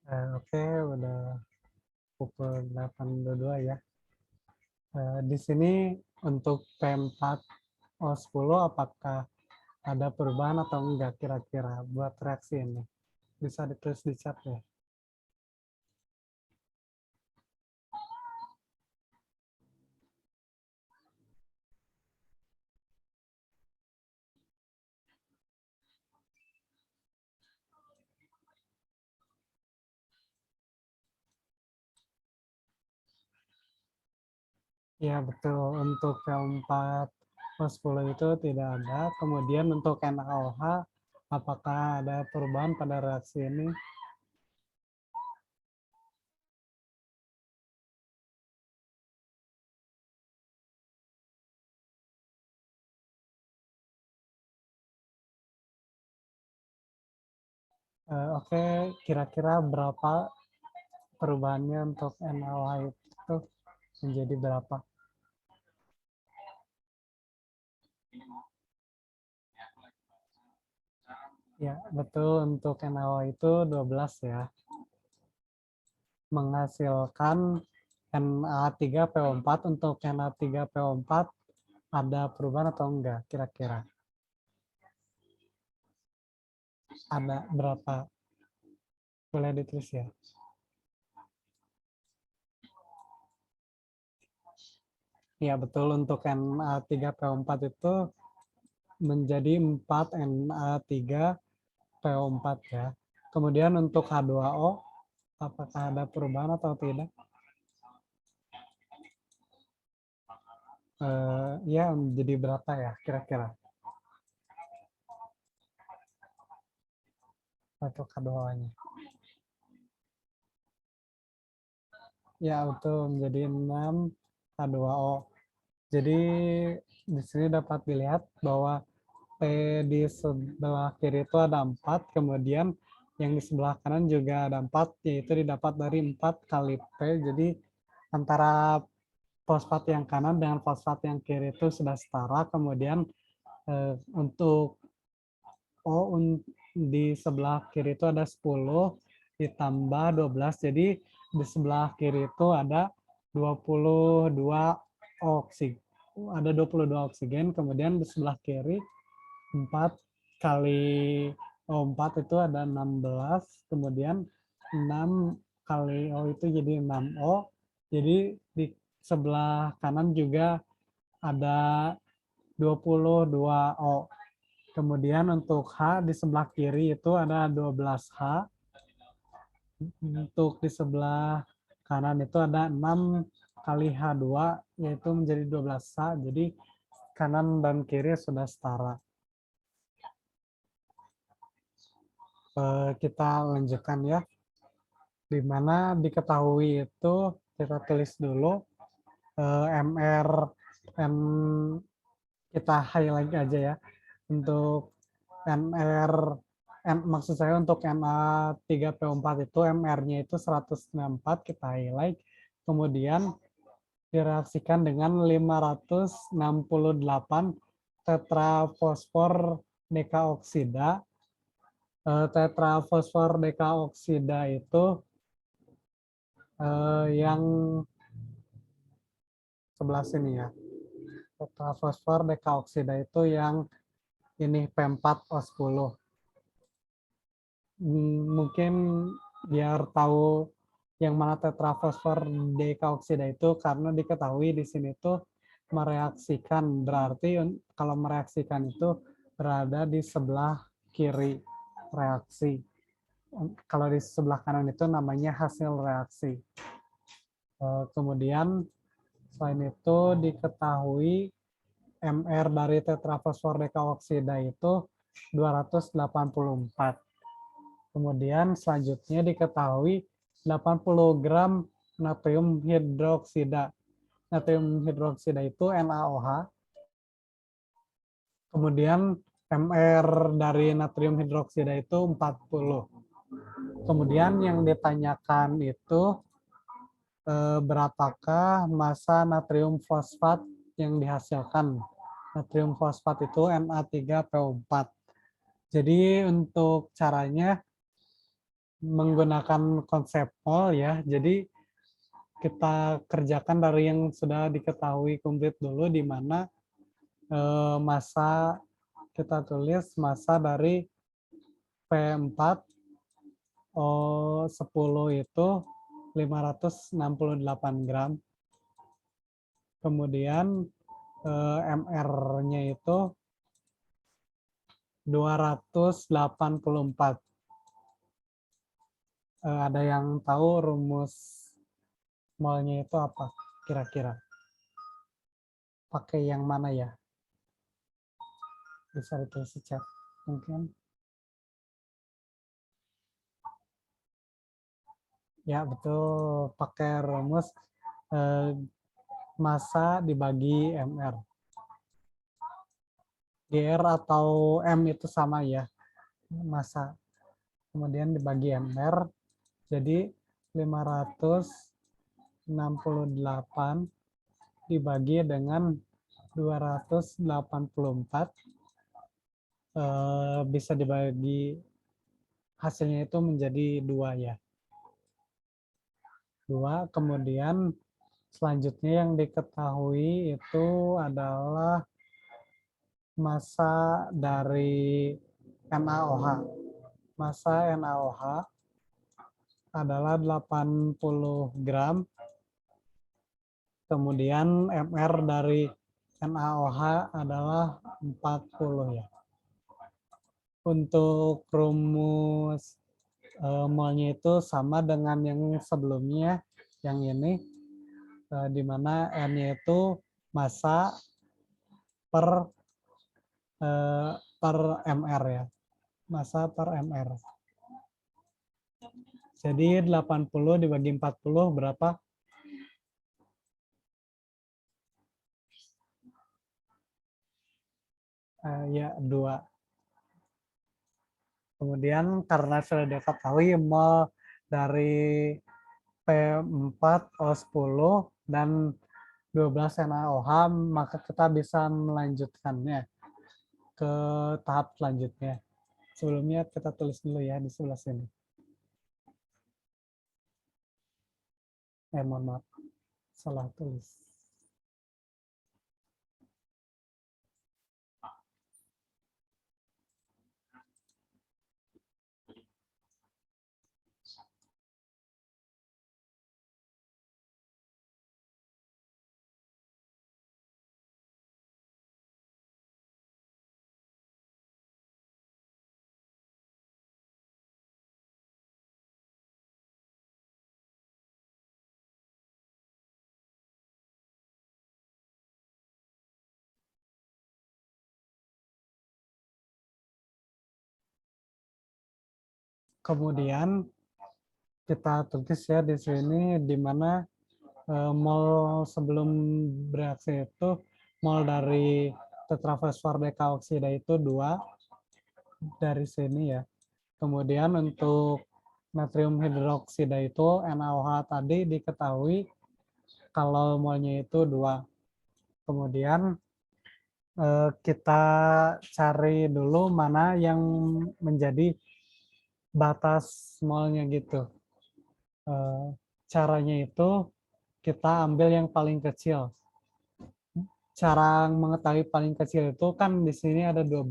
Oke, udah pukul 8.22 ya. Di sini untuk P4O10 apakah ada perubahan atau enggak kira-kira buat reaksi ini? Bisa ditulis di chat ya. Ya betul, untuk P4O10 itu tidak ada. Kemudian untuk NaOH, apakah ada perubahan pada reaksi ini? Oke, kira-kira berapa perubahannya untuk NaOH itu menjadi berapa? Ya, betul, untuk NaOH itu 12 ya. Menghasilkan Na3PO4. Untuk Na3PO4 ada perubahan atau enggak kira-kira? Ada berapa? Boleh ditulis ya. Ya, betul, untuk Na3PO4 itu menjadi 4 Na3PO4 ya. Kemudian untuk H2O, apakah ada perubahan atau tidak? Ya, menjadi berapa ya kira-kira untuk H2O-nya? Ya, betul, menjadi 6 H2O. Jadi di sini dapat dilihat bahwa P di sebelah kiri itu ada 4, kemudian yang di sebelah kanan juga ada 4, yaitu didapat dari 4 kali P. Jadi antara fosfat yang kanan dengan fosfat yang kiri itu sudah setara. Kemudian untuk O di sebelah kiri itu ada 10 ditambah 12. Jadi di sebelah kiri itu ada 22 oksigen. Ada 22 oksigen, kemudian di sebelah kiri 4 kali O4 itu ada 16, kemudian 6 kali O itu jadi 6O. Jadi di sebelah kanan juga ada 22O. Kemudian untuk H di sebelah kiri itu ada 12H. Untuk di sebelah kanan itu ada 6 kali H2, yaitu menjadi 12H. Jadi kanan dan kiri sudah setara. Kita lanjutkan ya. Di mana diketahui itu kita tulis dulu MR N, kita highlight aja ya. Untuk MR maksud saya untuk Na3PO4 itu MR-nya itu 194, kita highlight. Kemudian direaksikan dengan 568 tetrafosfor dekaoksida. Tetrafosfor dekaoksida itu yang sebelah sini ya. Tetrafosfor dekaoksida itu yang ini P4O10. Mungkin biar tahu yang mana tetrafosfor dekaoksida itu, karena diketahui di sini tuh mereaksikan, berarti kalau mereaksikan itu berada di sebelah kiri reaksi. Kalau di sebelah kanan itu namanya hasil reaksi. Kemudian selain itu diketahui MR dari tetrafosfor dekaoksida itu 284. Kemudian selanjutnya diketahui 80 gram natrium hidroksida. Natrium hidroksida itu NaOH. Kemudian MR dari natrium hidroksida itu 40. Kemudian yang ditanyakan itu berapakah massa natrium fosfat yang dihasilkan. Natrium fosfat itu Na3PO4. Jadi untuk caranya menggunakan konsep mol ya. Jadi kita kerjakan dari yang sudah diketahui komplit dulu, di mana massa kita tulis massa dari P4 O10 itu 568 gram. Kemudian MR-nya itu 284. Ada yang tahu rumus molnya itu apa kira-kira? Pakai yang mana ya? Bisa ditulis di chat mungkin. Ya betul, pakai rumus massa dibagi MR. GR atau M itu sama ya, massa. Kemudian dibagi MR, jadi 568 dibagi dengan 284, bisa dibagi, hasilnya itu menjadi 2 ya. 2, kemudian selanjutnya yang diketahui itu adalah massa dari NaOH. Massa NaOH adalah 80 gram. Kemudian MR dari NaOH adalah 40 ya. Untuk rumus molnya itu sama dengan yang sebelumnya, yang ini, di mana N-nya itu massa per MR ya, massa per MR. Jadi 80 dibagi 40 berapa? Ya, 2. Kemudian karena sudah diketahui mol dari P4O10 dan 12 NaOH, maka kita bisa melanjutkannya ke tahap selanjutnya. Sebelumnya kita tulis dulu ya di sebelah sini. Mohon maaf, salah tulis. Kemudian kita tulis ya di sini, di mana mol sebelum bereaksi itu, mol dari tetrafosfor dekaoksida itu 2 dari sini ya. Kemudian untuk natrium hidroksida itu NaOH tadi diketahui kalau molnya itu 2. Kemudian kita cari dulu mana yang menjadi batas molnya gitu. Caranya itu kita ambil yang paling kecil. Cara mengetahui paling kecil itu kan di sini ada 12,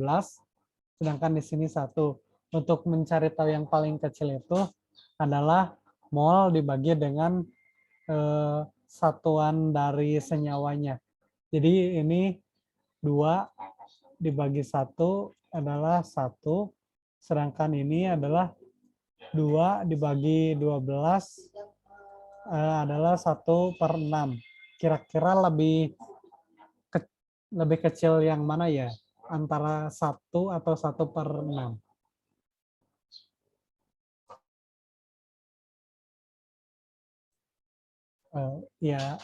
sedangkan di sini 1. Untuk mencari tahu yang paling kecil itu adalah mol dibagi dengan satuan dari senyawanya. Jadi ini 2 dibagi 1 adalah 1, sedangkan ini adalah 2 dibagi 12 adalah 1/6. Kira-kira lebih kecil yang mana ya? Antara 1 atau 1/6? Ya,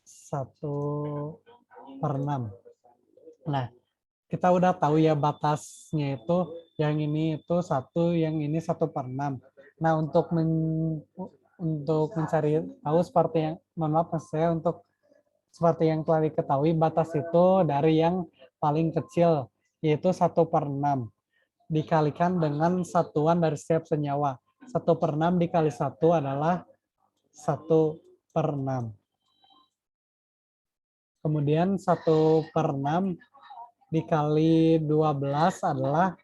1/6. Nah, kita udah tahu ya batasnya itu, yang ini itu 1, yang ini 1/6. Nah, untuk mencari tahu seperti yang, mohon maaf saya, untuk seperti yang telah diketahui, batas itu dari yang paling kecil, yaitu 1/6, dikalikan dengan satuan dari setiap senyawa. 1/6 dikali 1 adalah 1/6. Kemudian 1/6 dikali 12 adalah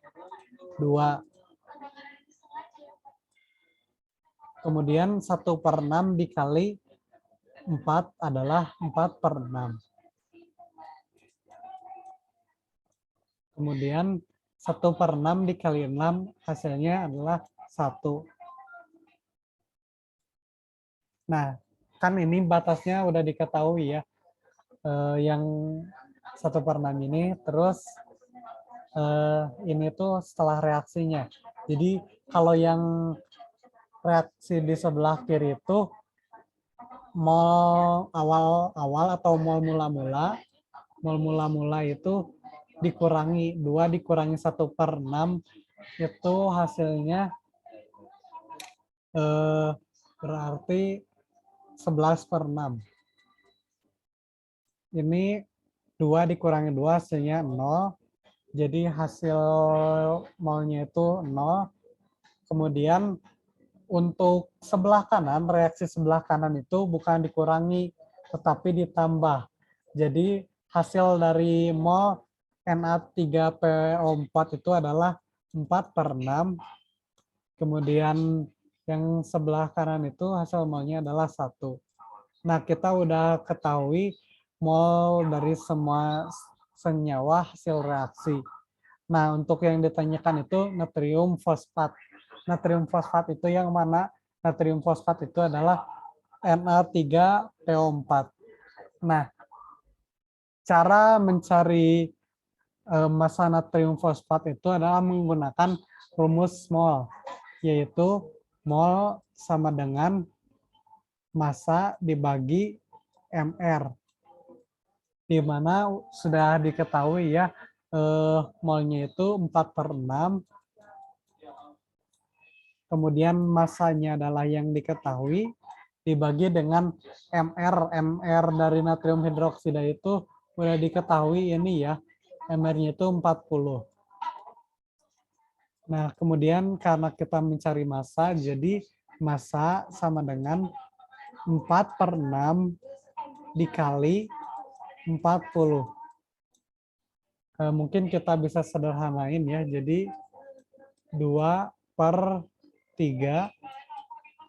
2. Kemudian 1/6 dikali 4 adalah 4/6. Kemudian 1/6 dikali 6 hasilnya adalah 1. Nah, kan ini batasnya udah diketahui ya. Yang 1/6 ini, terus ini tuh setelah reaksinya. Jadi kalau yang reaksi di sebelah kiri itu mol awal-awal atau mol mula-mula itu dikurangi 2 dikurangi 1/6 itu hasilnya berarti 11/6. Ini 2 dikurangi 2 hasilnya 0. Jadi hasil molnya itu 0. Kemudian untuk sebelah kanan, reaksi sebelah kanan itu bukan dikurangi, tetapi ditambah. Jadi hasil dari mol Na3PO4 itu adalah 4/6. Kemudian yang sebelah kanan itu hasil molnya adalah 1. Nah, kita udah ketahui mol dari semua senyawa hasil reaksi. Nah, untuk yang ditanyakan itu natrium fosfat. Natrium fosfat itu yang mana? Natrium fosfat itu adalah Na3PO4. Nah, cara mencari massa natrium fosfat itu adalah menggunakan rumus mol, yaitu mol sama dengan massa dibagi MR, di mana sudah diketahui ya molnya itu 4/6, kemudian massanya adalah yang diketahui dibagi dengan MR. MR dari natrium hidroksida itu udah diketahui ini ya, MR-nya itu 40. Nah, kemudian karena kita mencari massa, jadi massa sama dengan 4/6 dikali 40. Mungkin kita bisa sederhanain ya, jadi 2/3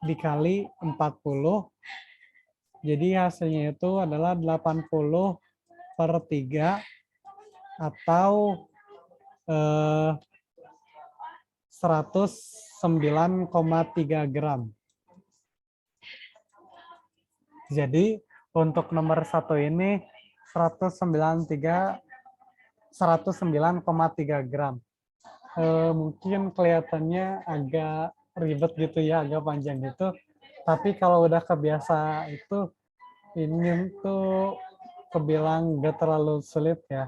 dikali 40. Jadi hasilnya itu adalah 80/3 atau 109,3 gram. Jadi untuk nomor 1 ini 109,3 gram. Mungkin kelihatannya agak ribet gitu ya, agak panjang gitu. Tapi kalau udah kebiasa itu, ini tuh kebilang gak terlalu sulit ya.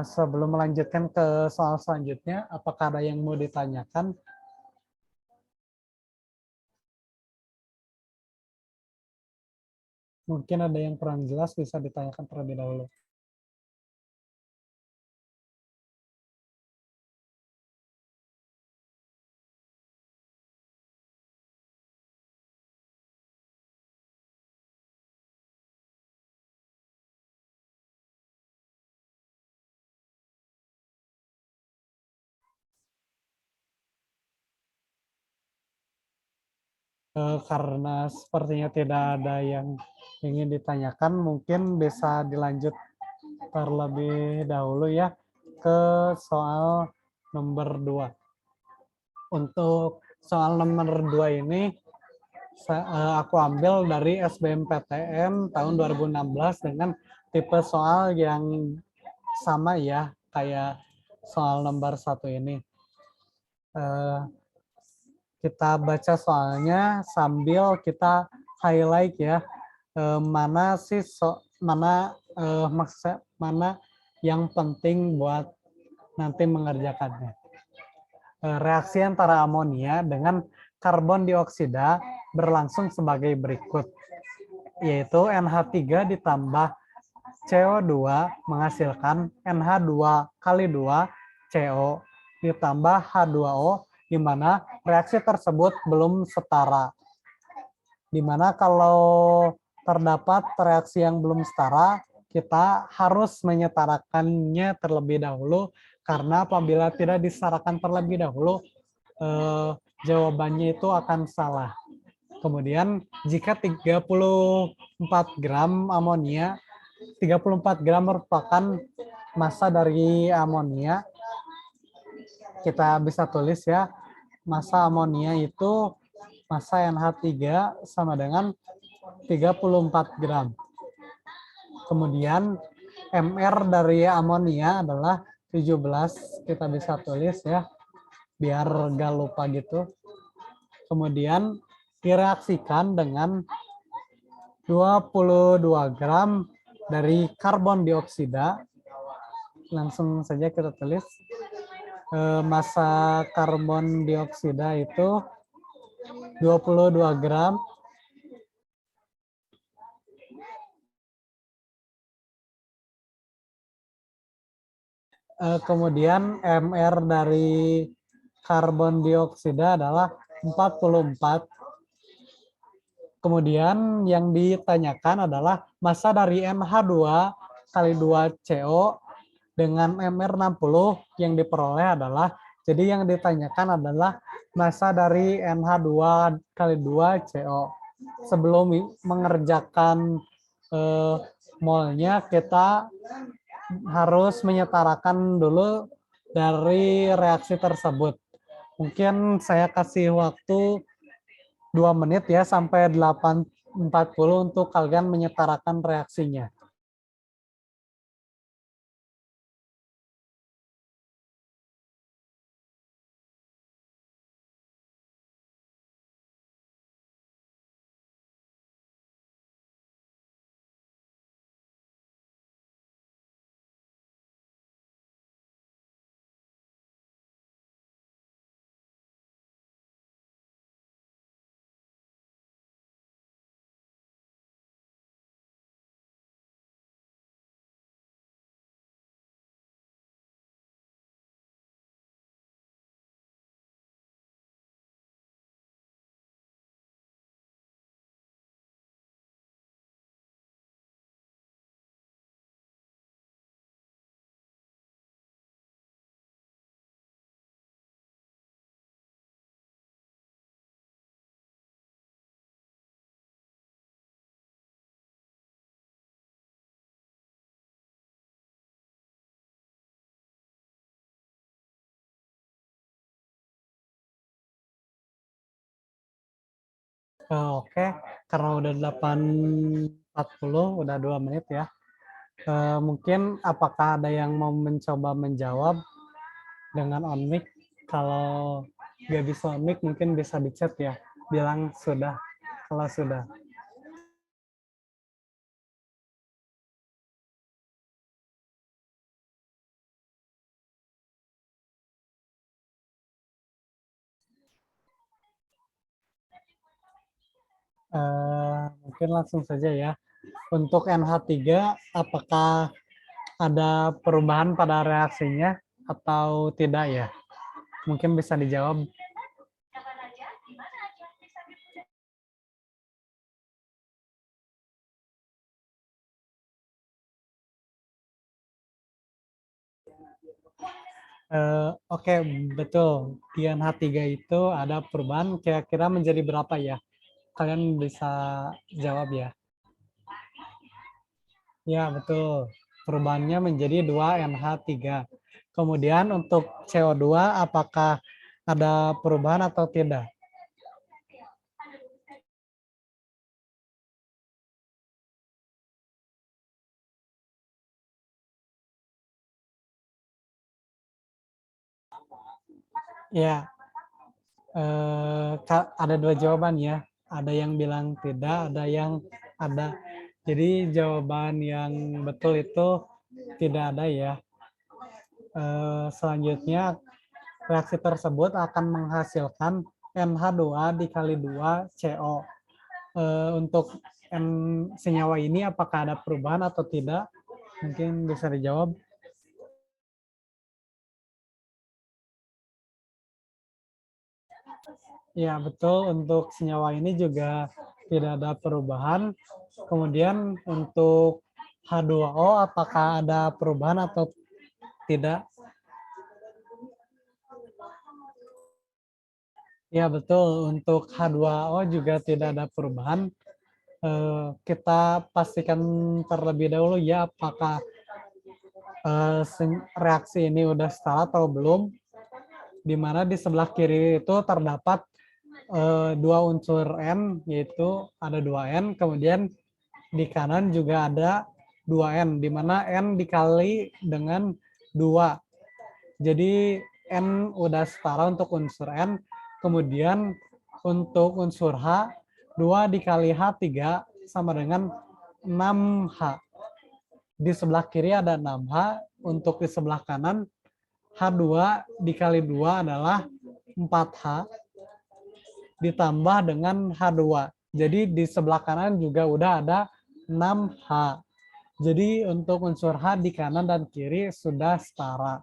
Sebelum melanjutkan ke soal selanjutnya, apakah ada yang mau ditanyakan? Mungkin ada yang kurang jelas, bisa ditanyakan terlebih dahulu. Karena sepertinya tidak ada yang ingin ditanyakan, mungkin bisa dilanjut terlebih dahulu ya ke soal nomor 2. Untuk soal nomor 2 ini aku ambil dari SBMPTN tahun 2016 dengan tipe soal yang sama ya, kayak soal nomor 1 ini. Kita baca soalnya sambil kita highlight ya, mana sih mana yang penting buat nanti mengerjakannya. Reaksi antara amonia dengan karbon dioksida berlangsung sebagai berikut, yaitu NH3 ditambah CO2 menghasilkan NH2 kali 2 CO ditambah H2O di mana reaksi tersebut belum setara. Di mana kalau terdapat reaksi yang belum setara, kita harus menyetarakannya terlebih dahulu, karena apabila tidak disetarakan terlebih dahulu, jawabannya itu akan salah. Kemudian jika 34 gram amonia, 34 gram merupakan massa dari amonia, kita bisa tulis ya, massa amonia itu massa NH3 sama dengan 34 gram. Kemudian MR dari amonia adalah 17, kita bisa tulis ya, biar gak lupa gitu. Kemudian direaksikan dengan 22 gram dari karbon dioksida. Langsung saja kita tulis. Massa karbon dioksida itu 22 gram. Kemudian MR dari karbon dioksida adalah 44. Kemudian yang ditanyakan adalah massa dari NH2 kali 2CO dengan MR 60 yang diperoleh adalah, jadi yang ditanyakan adalah massa dari NH2 kali 2CO. Sebelum mengerjakan molnya, kita harus menyetarakan dulu dari reaksi tersebut. Mungkin saya kasih waktu 2 menit ya sampai 8.40 untuk kalian menyetarakan reaksinya. Oke, karena udah 8.40, udah 2 menit ya. Mungkin apakah ada yang mau mencoba menjawab dengan on mic? Kalau nggak bisa on mic, mungkin bisa di chat ya. Bilang sudah, kalau sudah. Mungkin langsung saja ya. Untuk NH3, apakah ada perubahan pada reaksinya atau tidak ya? Mungkin bisa dijawab. Oke, betul. Di NH3 itu ada perubahan, kira-kira menjadi berapa ya? Kalian bisa jawab ya. Ya, betul. Perubahannya menjadi 2NH3. Kemudian untuk CO2, apakah ada perubahan atau tidak? Ya, ada 2 jawaban ya. Ada yang bilang tidak, ada yang ada. Jadi jawaban yang betul itu tidak ada ya. Selanjutnya reaksi tersebut akan menghasilkan NH2 dikali 2 CO. Untuk senyawa ini apakah ada perubahan atau tidak? Mungkin bisa dijawab. Ya, betul. Untuk senyawa ini juga tidak ada perubahan. Kemudian untuk H2O, apakah ada perubahan atau tidak? Ya, betul. Untuk H2O juga tidak ada perubahan. Kita pastikan terlebih dahulu ya apakah reaksi ini udah setara atau belum. Di mana di sebelah kiri itu terdapat dua unsur N, yaitu ada 2N, kemudian di kanan juga ada 2N, di mana N dikali dengan 2. Jadi N udah setara untuk unsur N, kemudian untuk unsur H, 2 dikali H3 sama dengan 6H. Di sebelah kiri ada 6H, untuk di sebelah kanan H2 dikali 2 adalah 4H, ditambah dengan H2. Jadi di sebelah kanan juga udah ada 6H. Jadi untuk unsur H di kanan dan kiri sudah setara.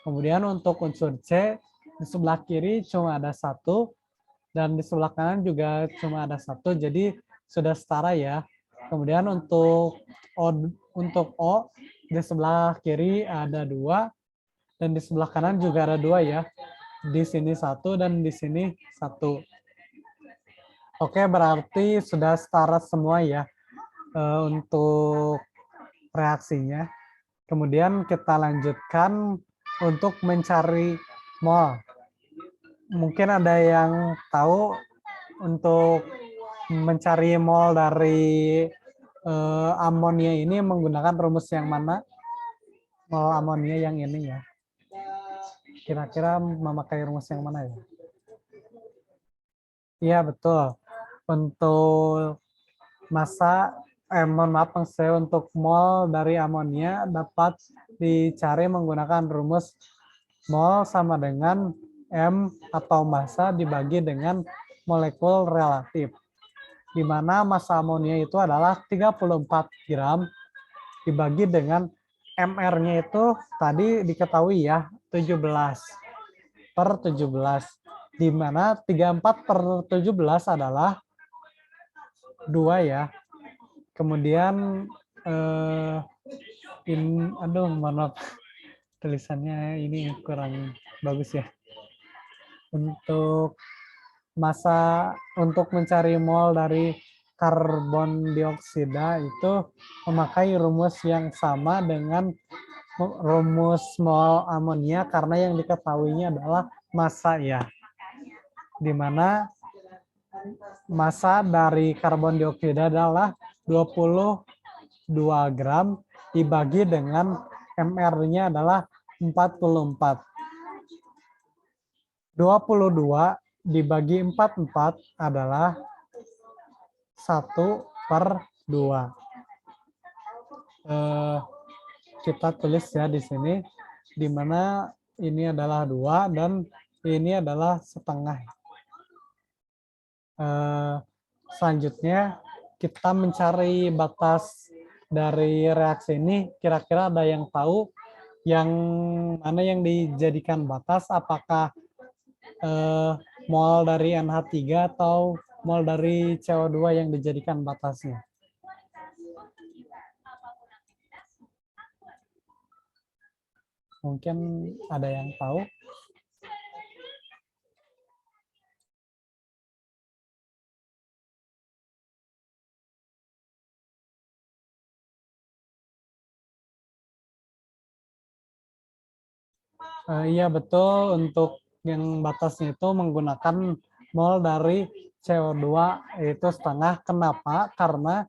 Kemudian untuk unsur C di sebelah kiri cuma ada 1 dan di sebelah kanan juga cuma ada 1. Jadi sudah setara ya. Kemudian untuk O di sebelah kiri ada 2 dan di sebelah kanan juga ada 2 ya. Di sini 1 dan di sini 1. Oke, berarti sudah setara semua ya untuk reaksinya. Kemudian kita lanjutkan untuk mencari mol. Mungkin ada yang tahu untuk mencari mol dari amonia ini menggunakan rumus yang mana? Mol amonia yang ini ya. Kira-kira memakai rumus yang mana ya? Iya, betul. Untuk massa, mohon maaf, maksudnya untuk mol dari amonia dapat dicari menggunakan rumus mol sama dengan M atau massa dibagi dengan molekul relatif. Di mana massa amonia itu adalah 34 gram dibagi dengan MR-nya itu tadi diketahui ya 17/17. Di mana 34/17 adalah 2 ya. Kemudian aduh mohon maaf tulisannya ini kurang bagus ya. Untuk massa untuk mencari mol dari karbon dioksida itu memakai rumus yang sama dengan rumus mol amonia karena yang diketahuinya adalah massa ya. Di mana massa dari karbon dioksida adalah 22 gram dibagi dengan MR-nya adalah 44. 22 dibagi 44 adalah 1/2. Kita tulis ya di sini, di mana ini adalah 2 dan ini adalah setengah. Selanjutnya kita mencari batas dari reaksi ini. Kira-kira ada yang tahu yang mana yang dijadikan batas? Apakah mol dari NH3 atau mol dari CO2 yang dijadikan batasnya? Mungkin ada yang tahu? Iya betul, untuk yang batasnya itu menggunakan mol dari CO2 itu setengah. Kenapa? Karena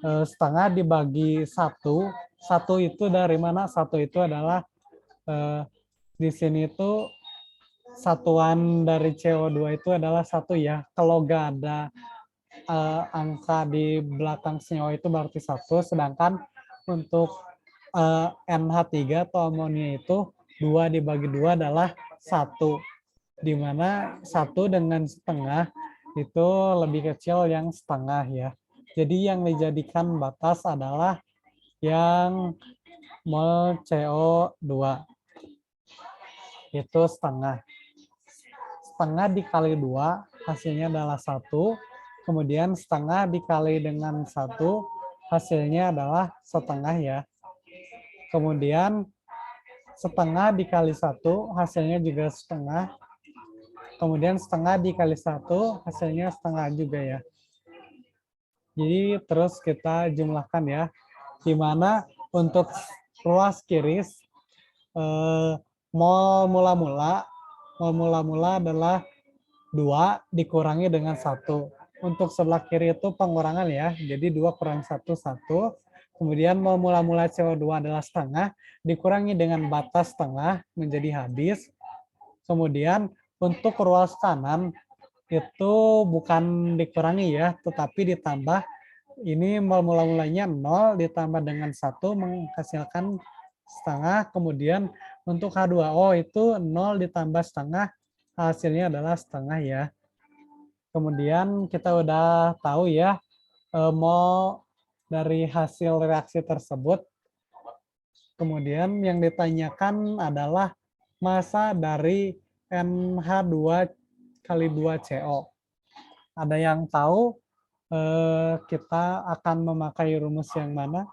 setengah dibagi 1. 1 itu dari mana? 1 itu adalah di sini itu satuan dari CO2 itu adalah 1 ya. Kalau nggak ada angka di belakang senyawa itu berarti 1. Sedangkan untuk NH3 atau amonia itu 2 dibagi 2 adalah 1. Di mana 1 dengan setengah itu lebih kecil yang setengah ya. Jadi yang dijadikan batas adalah yang mol CO2. Itu setengah. setengah dikali 2 hasilnya adalah 1. Kemudian setengah dikali dengan 1 hasilnya adalah setengah ya. Kemudian setengah dikali 1 hasilnya juga setengah. Kemudian setengah dikali 1 hasilnya setengah juga ya. Jadi terus kita jumlahkan ya. Di mana untuk ruas kiri mol mula-mula adalah 2 dikurangi dengan 1. Untuk sebelah kiri itu pengurangan ya. Jadi 2 kurang 1, 1. Kemudian mol mula-mula CO2 adalah setengah, dikurangi dengan batas setengah menjadi habis. Kemudian untuk ruas kanan itu bukan dikurangi ya, tetapi ditambah. Ini mol mula-mulanya 0 ditambah dengan 1 menghasilkan setengah. Kemudian untuk H2O itu 0 ditambah setengah, hasilnya adalah setengah ya. Kemudian kita udah tahu ya mol dari hasil reaksi tersebut. Kemudian yang ditanyakan adalah massa dari NH2 kali 2CO. Ada yang tahu kita akan memakai rumus yang mana?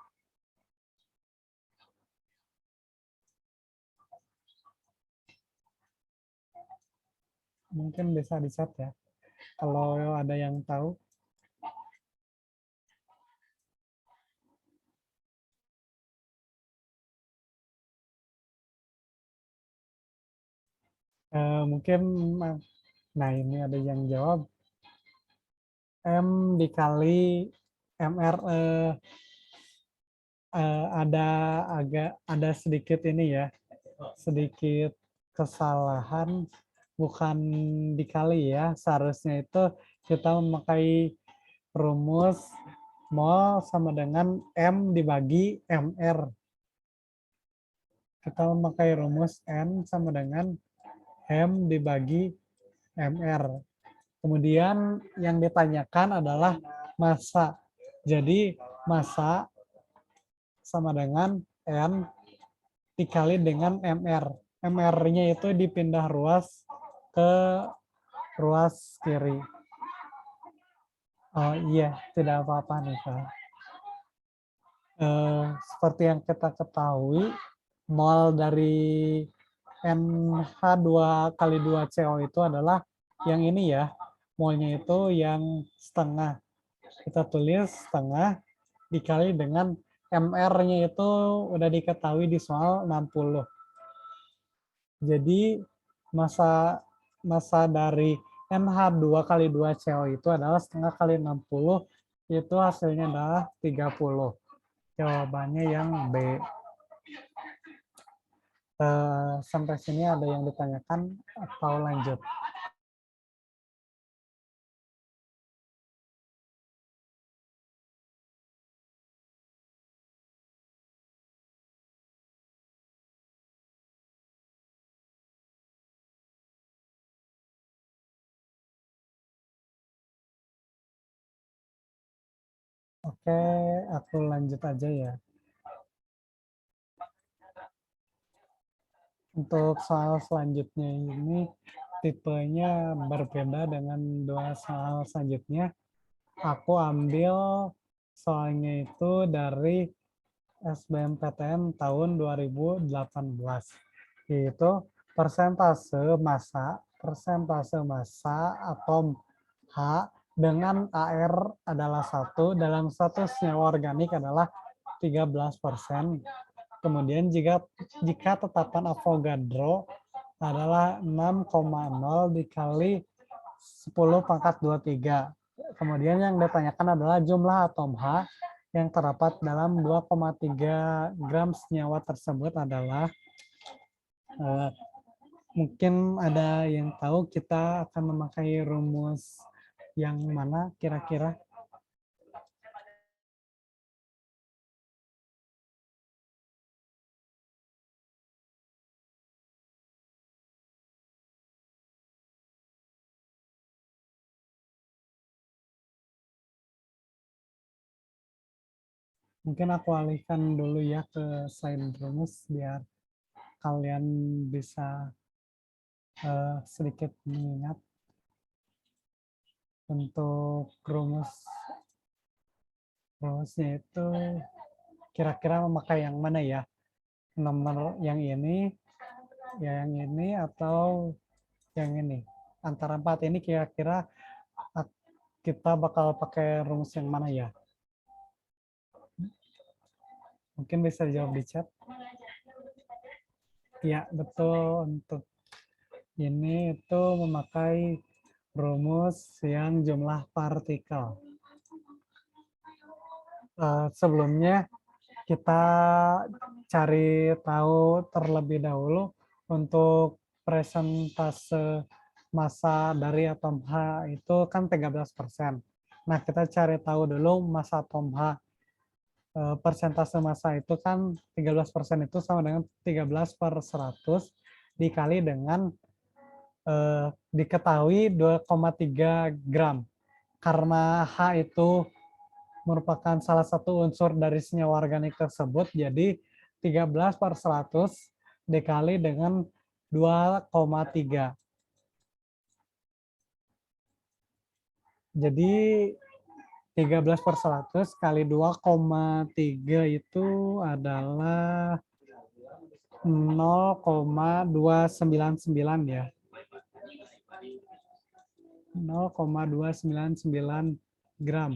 Mungkin bisa di-chat ya, kalau ada yang tahu. Mungkin, nah ini ada yang jawab. M dikali MR, ada sedikit ini ya, sedikit kesalahan, bukan dikali ya. Seharusnya itu kita memakai rumus mol sama dengan M dibagi MR. Kita memakai rumus N sama dengan M dibagi MR. Kemudian yang ditanyakan adalah massa. Jadi massa sama dengan N dikali dengan MR. MR-nya itu dipindah ruas ke ruas kiri. Oh iya, tidak apa-apa nih Kak. Seperti yang kita ketahui, mol dari NH2 kali 2CO itu adalah yang ini ya, molnya itu yang setengah. Kita tulis setengah dikali dengan MR-nya itu udah diketahui di soal 60. Jadi massa dari NH2 kali 2CO itu adalah setengah kali 60, itu hasilnya adalah 30. Jawabannya yang B. Sampai sini ada yang ditanyakan atau lanjut? Oke, aku lanjut aja ya. Untuk soal selanjutnya ini tipenya berbeda dengan dua soal selanjutnya. Aku ambil soalnya itu dari SBMPTN tahun 2018, yaitu persentase massa atom H dengan AR adalah 1 dalam satu senyawa organik adalah 13%. Kemudian jika tetapan Avogadro adalah 6,0 dikali 10 pangkat 23. Kemudian yang ditanyakan adalah jumlah atom H yang terdapat dalam 2,3 gram senyawa tersebut adalah, mungkin ada yang tahu kita akan memakai rumus yang mana kira-kira? Mungkin aku alihkan dulu ya ke slide rumus biar kalian bisa sedikit mengingat untuk rumusnya itu kira-kira memakai yang mana ya? Nomor yang ini atau yang ini? Antara 4 ini kira-kira kita bakal pakai rumus yang mana ya? Mungkin bisa dijawab di chat. Ya, betul. Untuk ini itu memakai rumus yang jumlah partikel. Sebelumnya kita cari tahu terlebih dahulu untuk presentase massa dari atom H itu kan 13%. Nah, kita cari tahu dulu massa atom H. Persentase massa itu kan 13% itu sama dengan 13/100 dikali dengan diketahui 2,3 gram. Karena H itu merupakan salah satu unsur dari senyawa organik tersebut, jadi 13/100 dikali dengan 2,3. Jadi 13/100 kali 2,3 itu adalah 0,299 ya. 0,299 gram.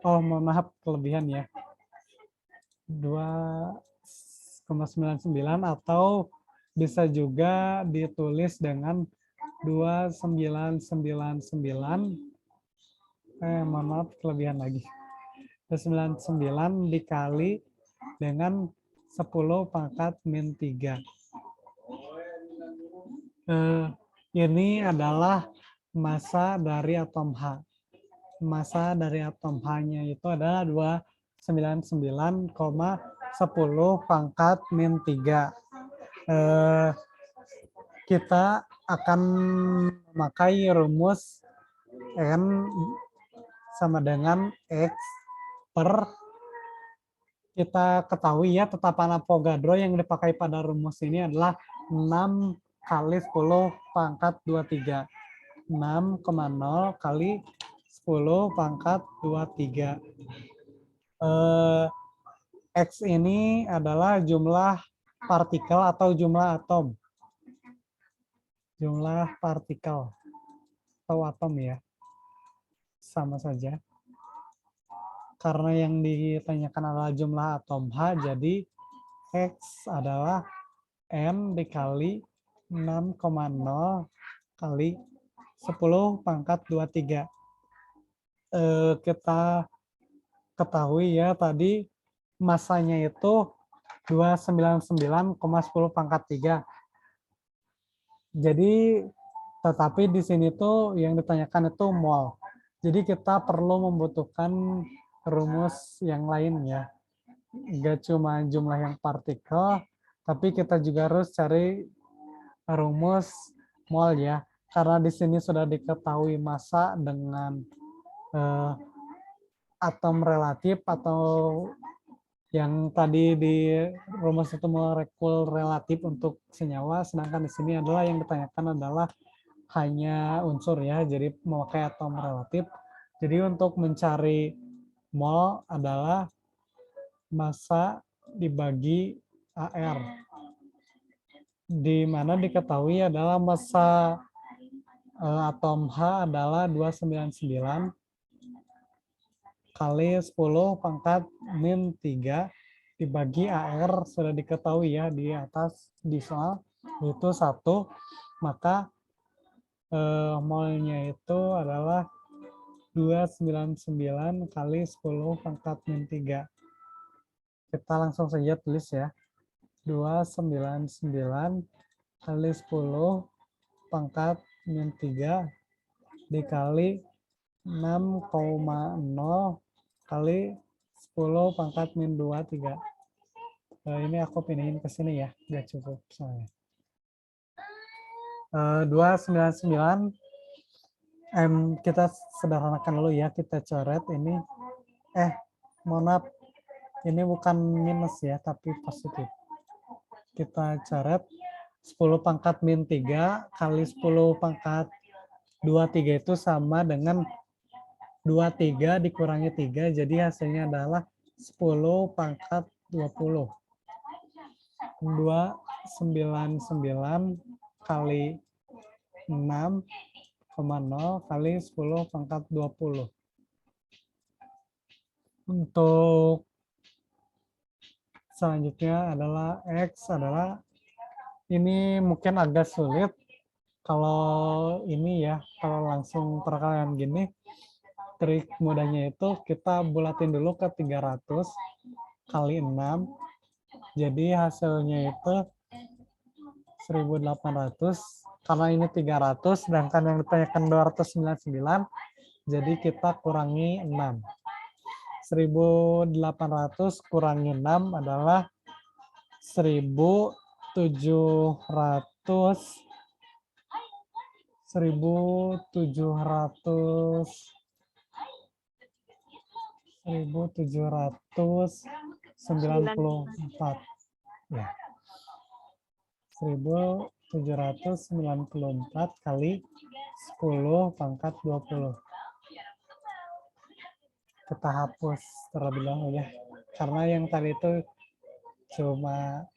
Oh, mohon maaf, kelebihan ya. 2,99 atau bisa juga ditulis dengan 2999. Mohon maaf, kelebihan lagi. 299 dikali dengan 10 pangkat min 3. Ini adalah massa dari atom H. Massa dari atom H-nya itu adalah 299,10 pangkat min 3. Kita akan memakai rumus N sama dengan X per, kita ketahui ya tetapan Avogadro yang dipakai pada rumus ini adalah 6 kali 10 pangkat 23. 6,0 kali 10 pangkat 23. X ini adalah jumlah partikel atau jumlah atom. Jumlah partikel atau atom ya. Sama saja. Karena yang ditanyakan adalah jumlah atom H, jadi X adalah N dikali 6,0 kali 10 pangkat 23. Kita ketahui ya tadi massanya itu 299,10 pangkat 3. Jadi tetapi di sini tuh yang ditanyakan itu mol. Jadi kita perlu membutuhkan rumus yang lain ya. Enggak cuma jumlah yang partikel, tapi kita juga harus cari rumus mol ya. Karena di sini sudah diketahui massa dengan atom relatif atau yang tadi di rumus itu molekul relatif untuk senyawa, sedangkan di sini adalah yang ditanyakan adalah hanya unsur ya, jadi memakai atom relatif. Jadi untuk mencari mol adalah massa dibagi AR, di mana diketahui adalah massa atom H adalah 299 kali 10 pangkat min 3 dibagi AR sudah diketahui ya di atas di soal itu 1, maka molnya itu adalah 299 kali 10 pangkat min 3. Kita langsung saja tulis ya. 299 kali 10 pangkat min 3 dikali 6,0 kali 10 pangkat min 23. Ini aku pindahin ke sini ya, nggak cukup soalnya. 299 kita sederhanakan dulu ya, kita coret ini. Mohon maaf, ini bukan minus ya, tapi positif. Kita coret 10 pangkat min 3 kali 10 pangkat 23 itu sama dengan 23 dikurangi 3, jadi hasilnya adalah 10 pangkat 20. 299 kali 6,0 kali 10 pangkat 20. Untuk selanjutnya adalah X adalah, ini mungkin agak sulit kalau ini ya, kalau langsung perkalian gini, trik mudahnya itu kita bulatin dulu ke 300 kali 6, jadi hasilnya itu 1800, karena ini 300, sedangkan yang ditanyakan 299, jadi kita kurangi 6. 1800 kurangi 6 adalah 1700 1794 ya. 1794 kali 10 pangkat 20. Kita hapus terlebih dahulu ya, karena yang tadi itu cuma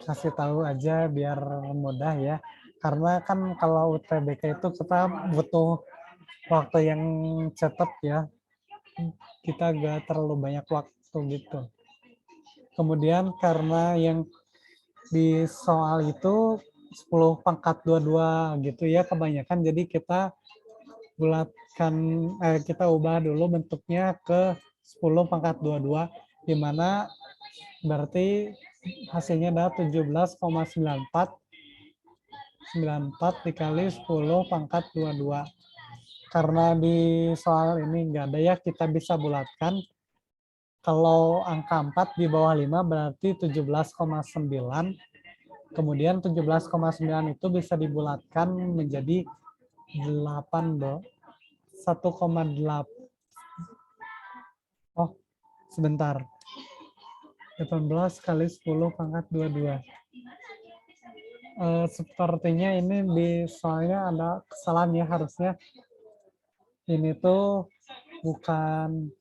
kasih tahu aja biar mudah ya, karena kan kalau UTBK itu kita butuh waktu yang cepat ya, kita gak terlalu banyak waktu gitu. Kemudian karena yang di soal itu 10 pangkat 22 gitu ya kebanyakan, jadi kita bulatkan, kita ubah dulu bentuknya ke 10 pangkat 22, di mana berarti hasilnya adalah 17,94 dikali 10 pangkat 22. Karena di soal ini nggak ada ya, kita bisa bulatkan. Kalau angka 4 di bawah 5 berarti 17,9. Kemudian 17,9 itu bisa dibulatkan menjadi 8, Bro. 1,8. Oh, sebentar. 18 kali 10 pangkat 22. Sepertinya ini di soalnya ada kesalahan ya, harusnya ini tuh bukan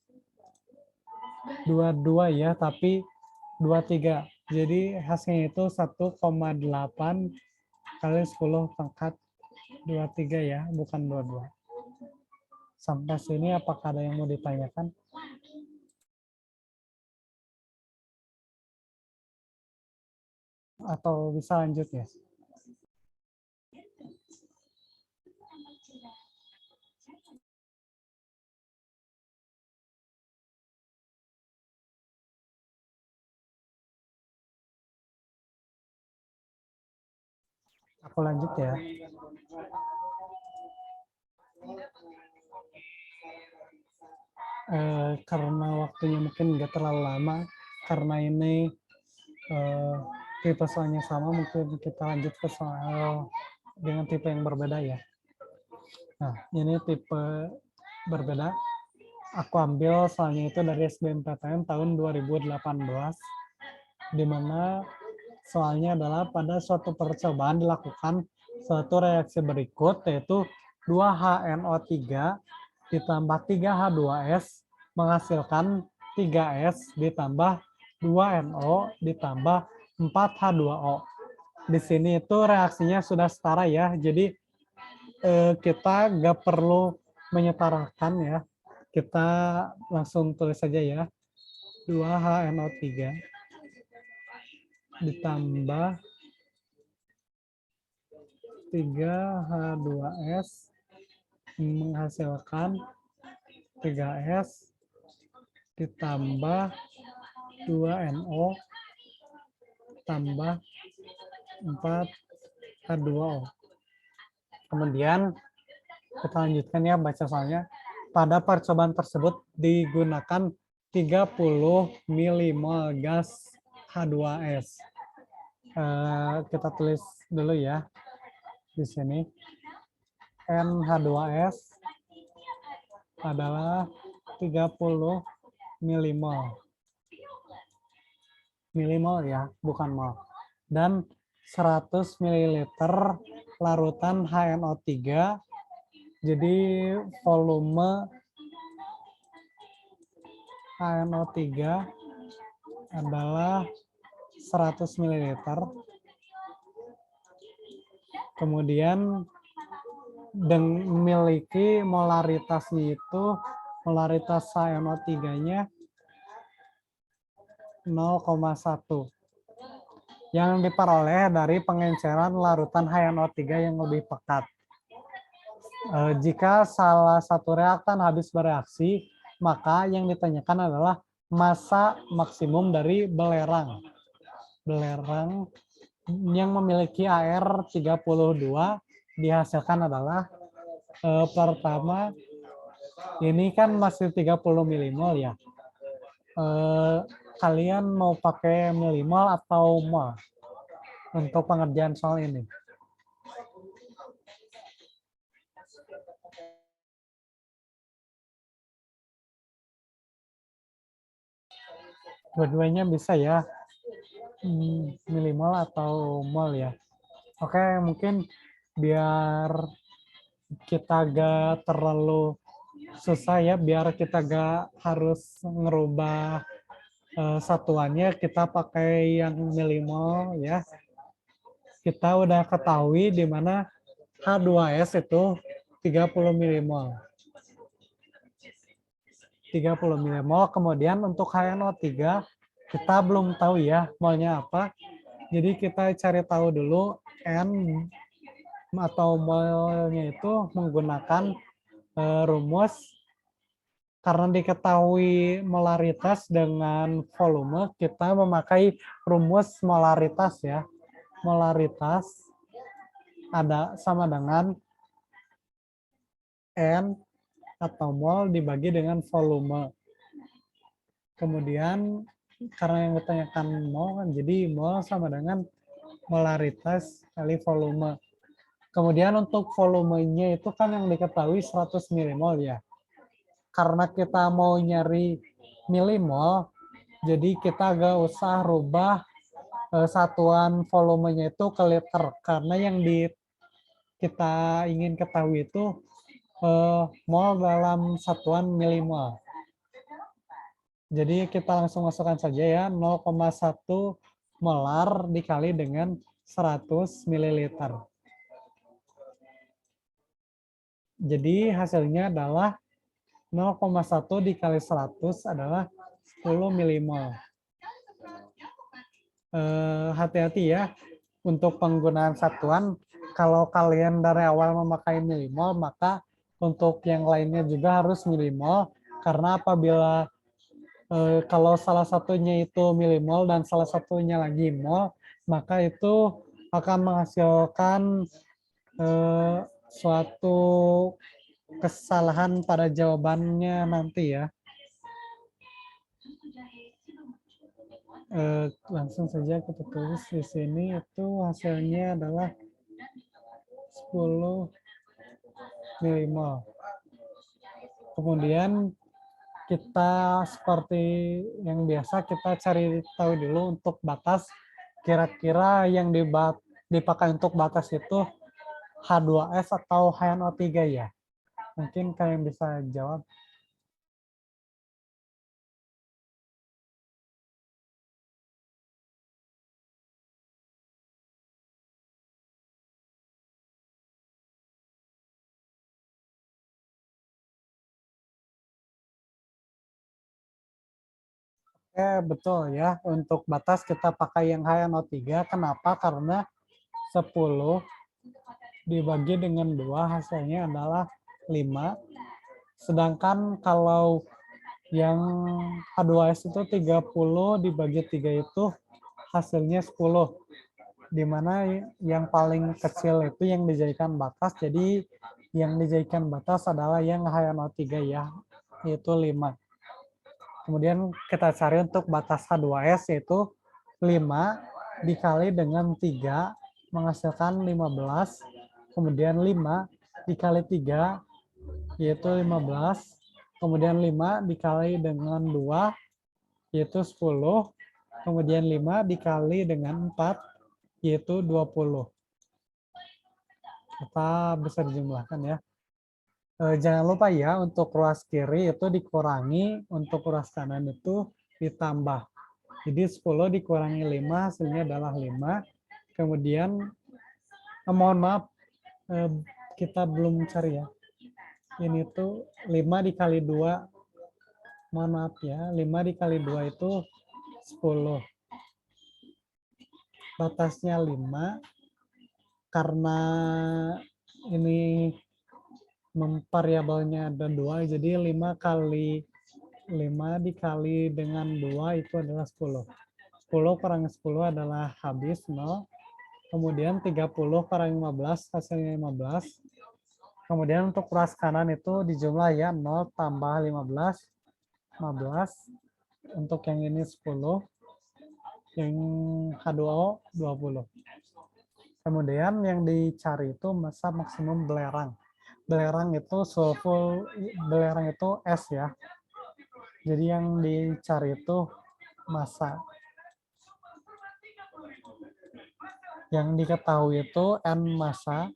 22 ya, tapi 23. Jadi hasilnya itu 1,8 kali 10 pangkat 23 ya, bukan 22. Sampai sini apakah ada yang mau ditanyakan? Atau bisa lanjut ya? Aku lanjut ya. Karena waktunya mungkin nggak terlalu lama, karena ini tipe soalnya sama, mungkin kita lanjut ke soal dengan tipe yang berbeda ya. Nah, ini tipe berbeda. Aku ambil soalnya itu dari SBMPTN tahun 2018, di mana soalnya adalah pada suatu percobaan dilakukan suatu reaksi berikut, yaitu 2HNO3 ditambah 3H2S menghasilkan 3S ditambah 2NO ditambah 4H2O. Di sini itu reaksinya sudah setara ya, jadi kita nggak perlu menyetarakan ya, kita langsung tulis saja ya, 2HNO3 ditambah 3H2S menghasilkan 3S ditambah 2NO tambah 4H2O. Kemudian kita lanjutkan ya baca soalnya. Pada percobaan tersebut digunakan 30 milimol gas H2S. Kita tulis dulu ya di sini. NH2S adalah 30 milimol. Milimol ya, bukan mol. Dan 100 ml larutan HNO3. Jadi volume HNO3 adalah 100 ml. Kemudian memiliki molaritasnya itu, molaritas HNO3-nya 0,1 yang diperoleh dari pengenceran larutan HNO3 yang lebih pekat. Jika salah satu reaktan habis bereaksi, maka yang ditanyakan adalah massa maksimum dari belerang. Belerang yang memiliki AR32 dihasilkan adalah pertama, ini kan masih 30 milimol ya. Kalian mau pakai milimol atau mol untuk pengerjaan soal ini? Dua-duanya bisa ya, milimol atau mol ya. Oke, mungkin biar kita gak terlalu susah ya, biar kita gak harus ngerubah satuannya, kita pakai yang milimol ya. Kita udah ketahui di mana H2S itu 30 milimol. 30 milimol, kemudian untuk HNO3 kita belum tahu ya molnya apa. Jadi kita cari tahu dulu N atau molnya itu menggunakan rumus. Karena diketahui molaritas dengan volume, kita memakai rumus molaritas ya. Molaritas ada sama dengan N atau mol dibagi dengan volume. Kemudian karena yang ditanyakan mol kan, jadi mol sama dengan molaritas kali volume. Kemudian untuk volumenya itu kan yang diketahui 100 milimol ya. Karena kita mau nyari milimol, jadi kita gak usah rubah satuan volumenya itu ke liter. Karena yang kita ingin ketahui itu mol dalam satuan milimol. Jadi kita langsung masukkan saja ya, 0,1 molar dikali dengan 100 ml. Jadi hasilnya adalah 0,1 dikali 100 adalah 10 milimol. Hati-hati ya untuk penggunaan satuan. Kalau kalian dari awal memakai milimol, maka untuk yang lainnya juga harus milimol. Karena apabila kalau salah satunya itu milimol dan salah satunya lagi mol, maka itu akan menghasilkan suatu kesalahan pada jawabannya nanti ya. Langsung saja kita tulis di sini, itu hasilnya adalah 10 milimol. Kemudian kita seperti yang biasa kita cari tahu dulu untuk batas, kira-kira yang dipakai untuk batas itu H2S atau HNO3 ya. Mungkin kalian bisa jawab. Betul ya. Untuk batas kita pakai yang HNO3. Kenapa? Karena 10 dibagi dengan 2 hasilnya adalah 5. Sedangkan kalau yang H2S itu 30 dibagi 3 itu hasilnya 10. Dimana yang paling kecil itu yang dijadikan batas. Jadi yang dijadikan batas adalah yang HNO3 ya, yaitu 5. Kemudian kita cari untuk batas H2S yaitu 5 dikali dengan 3 menghasilkan 15. Kemudian 5 dikali 3 yaitu 15. Kemudian 5 dikali dengan 2 yaitu 10. Kemudian 5 dikali dengan 4 yaitu 20. Kita bisa dijumlahkan ya. Jangan lupa ya, untuk ruas kiri itu dikurangi, untuk ruas kanan itu ditambah. Jadi 10 dikurangi 5 hasilnya adalah 5. Kemudian, mohon maaf, kita belum cari ya. Ini tuh 5 dikali 2, mohon maaf ya, 5 dikali 2 itu 10. Batasnya 5, karena ini variabelnya ada 2, jadi 5 dikali dengan 2 itu adalah 10. 10 kurangi 10 adalah habis 0. Kemudian 30 kurangi 15 hasilnya 15. Kemudian untuk ruas kanan itu dijumlah ya, 0 tambah 15, 15. Untuk yang ini 10, yang H2O 20. Kemudian yang dicari itu massa maksimum belerang. Belerang itu belerang itu S ya. Jadi yang dicari itu massa. Yang diketahui itu N massa,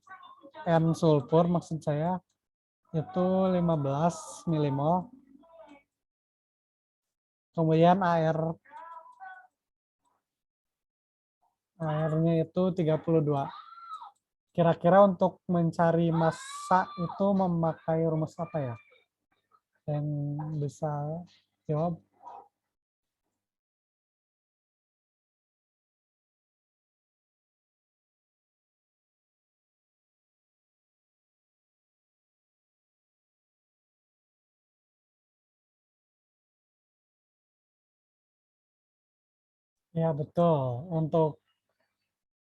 N sulfur maksud saya, itu 15 milimol. Kemudian airnya itu 32. Kira-kira untuk mencari massa itu memakai rumus apa ya? Yang bisa jawab? Ya betul. Untuk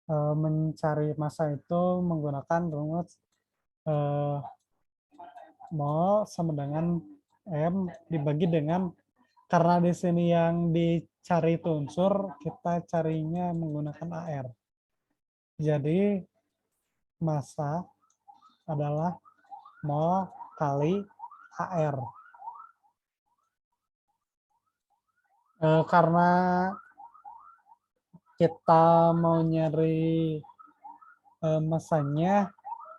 mencari massa itu menggunakan rumus eh, mol sama dengan M dibagi dengan, karena di sini yang dicari itu unsur, kita carinya menggunakan AR. Jadi massa adalah mol kali AR. Karena kita mau nyari massanya,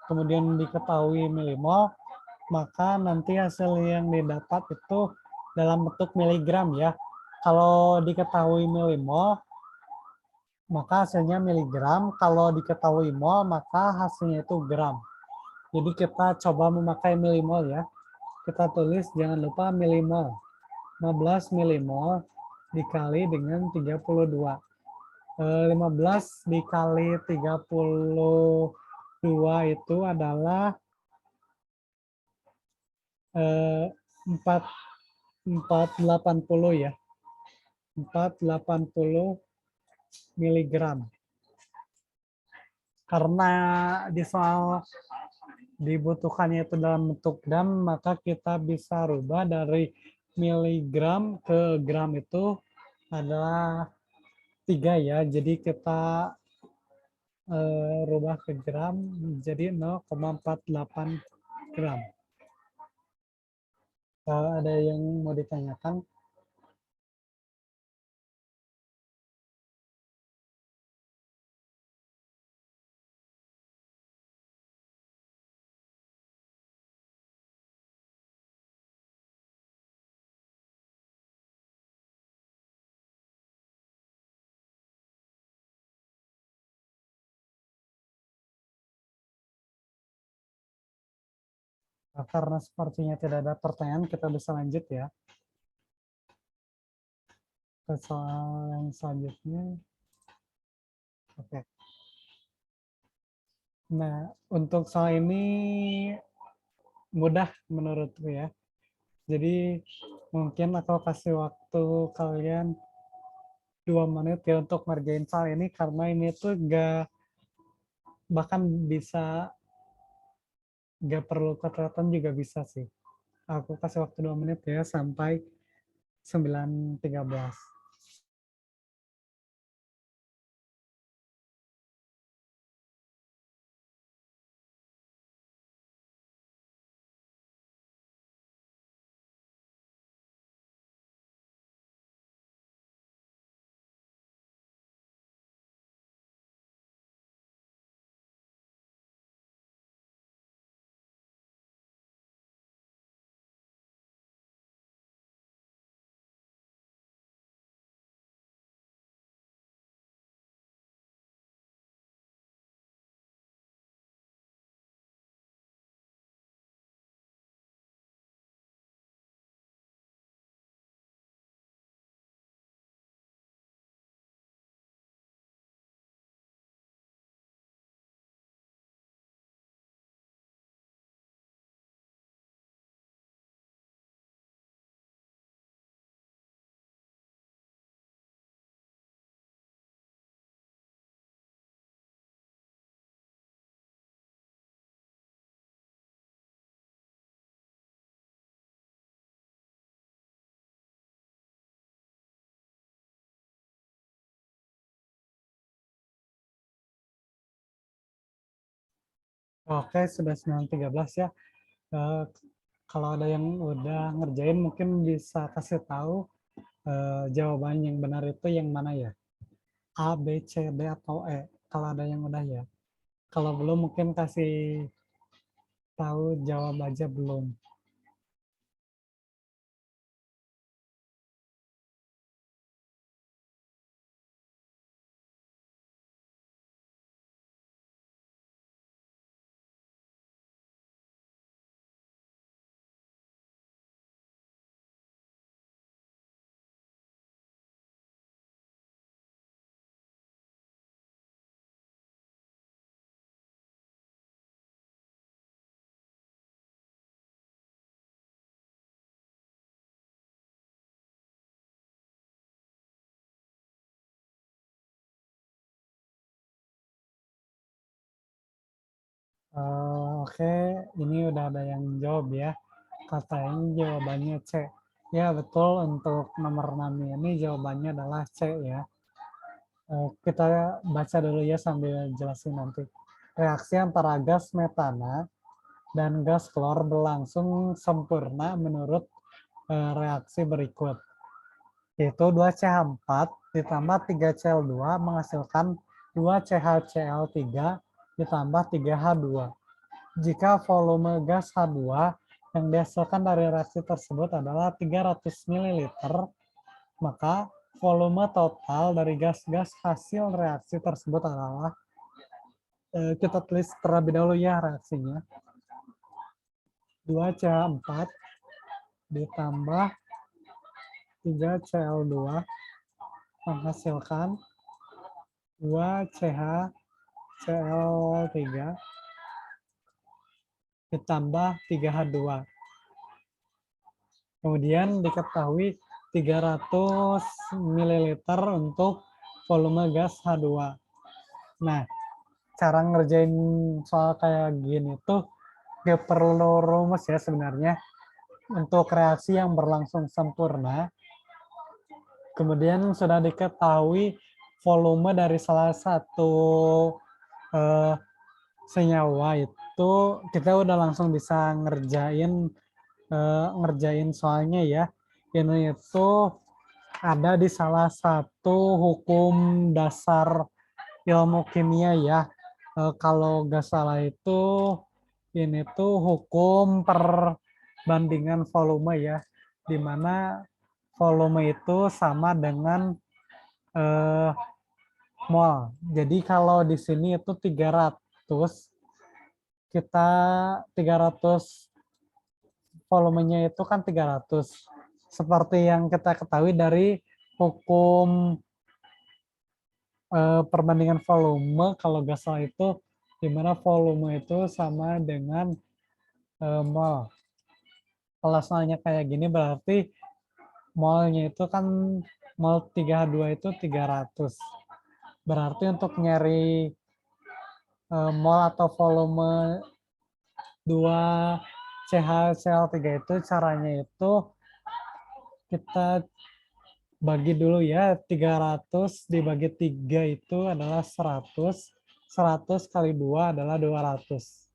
kemudian diketahui milimol, maka nanti hasil yang didapat itu dalam bentuk miligram ya. Kalau diketahui milimol, maka hasilnya miligram. Kalau diketahui mol, maka hasilnya itu gram. Jadi kita coba memakai milimol ya. Kita tulis, jangan lupa milimol. 15 milimol dikali dengan 32. 15 dikali 32 itu adalah 4 480 ya. 480 miligram. Karena di soal dibutuhkannya itu dalam bentuk gram, maka kita bisa rubah dari miligram ke gram itu adalah 3 ya. Jadi kita rubah ke gram jadi 0,48 gram. Ada yang mau ditanyakan? Nah, karena sepertinya tidak ada pertanyaan, kita bisa lanjut ya ke soal yang selanjutnya. Oke. Nah, untuk soal ini mudah menurutku ya. Jadi mungkin aku kasih waktu kalian 2 menit ya untuk ngerjain soal ini, karena ini tuh bahkan bisa gak perlu catatan juga bisa sih. Aku kasih waktu 2 menit ya sampai 9.13. Oke, sudah 9.13 ya. Eh, Kalau ada yang udah ngerjain mungkin bisa kasih tahu jawaban yang benar itu yang mana ya? A, B, C, D, atau E? Kalau ada yang udah ya. Kalau belum mungkin kasih tahu jawab aja belum. Oke, ini udah ada yang jawab ya. Katanya jawabannya C. Ya betul, untuk nomor 6 ini jawabannya adalah C ya. Kita baca dulu ya sambil jelasin nanti. Reaksi antara gas metana dan gas klor berlangsung sempurna menurut reaksi berikut. Yaitu 2CH4 ditambah 3Cl2 menghasilkan 2CHCl3 ditambah 3H2. Jika volume gas H2 yang dihasilkan dari reaksi tersebut adalah 300 ml, maka volume total dari gas-gas hasil reaksi tersebut adalah, kita tulis terlebih dahulu ya reaksinya, 2CH4 ditambah 3Cl2 menghasilkan 2CHCl3 ditambah 3H2. Kemudian diketahui 300 ml untuk volume gas H2. Nah, cara ngerjain soal kayak gini tuh gak perlu rumus ya sebenarnya. Untuk reaksi yang berlangsung sempurna, kemudian sudah diketahui volume dari salah satu eh, senyawa itu, kita udah langsung bisa ngerjain soalnya ya. Ini itu ada di salah satu hukum dasar ilmu kimia ya. Kalau nggak salah itu ini tuh hukum perbandingan volume ya, di mana volume itu sama dengan eh, mol. Jadi kalau di sini itu 300, kita 300 volumenya itu kan 300. Seperti yang kita ketahui dari hukum perbandingan volume, kalau nggak salah itu di mana volume itu sama dengan mol. Kalau soalnya kayak gini berarti molnya itu kan mol 3H2 itu 300. Berarti untuk nyari mol atau volume 2CHCl3 itu caranya itu kita bagi dulu ya, 300 dibagi 3 itu adalah 100, 100 kali 2 adalah 200.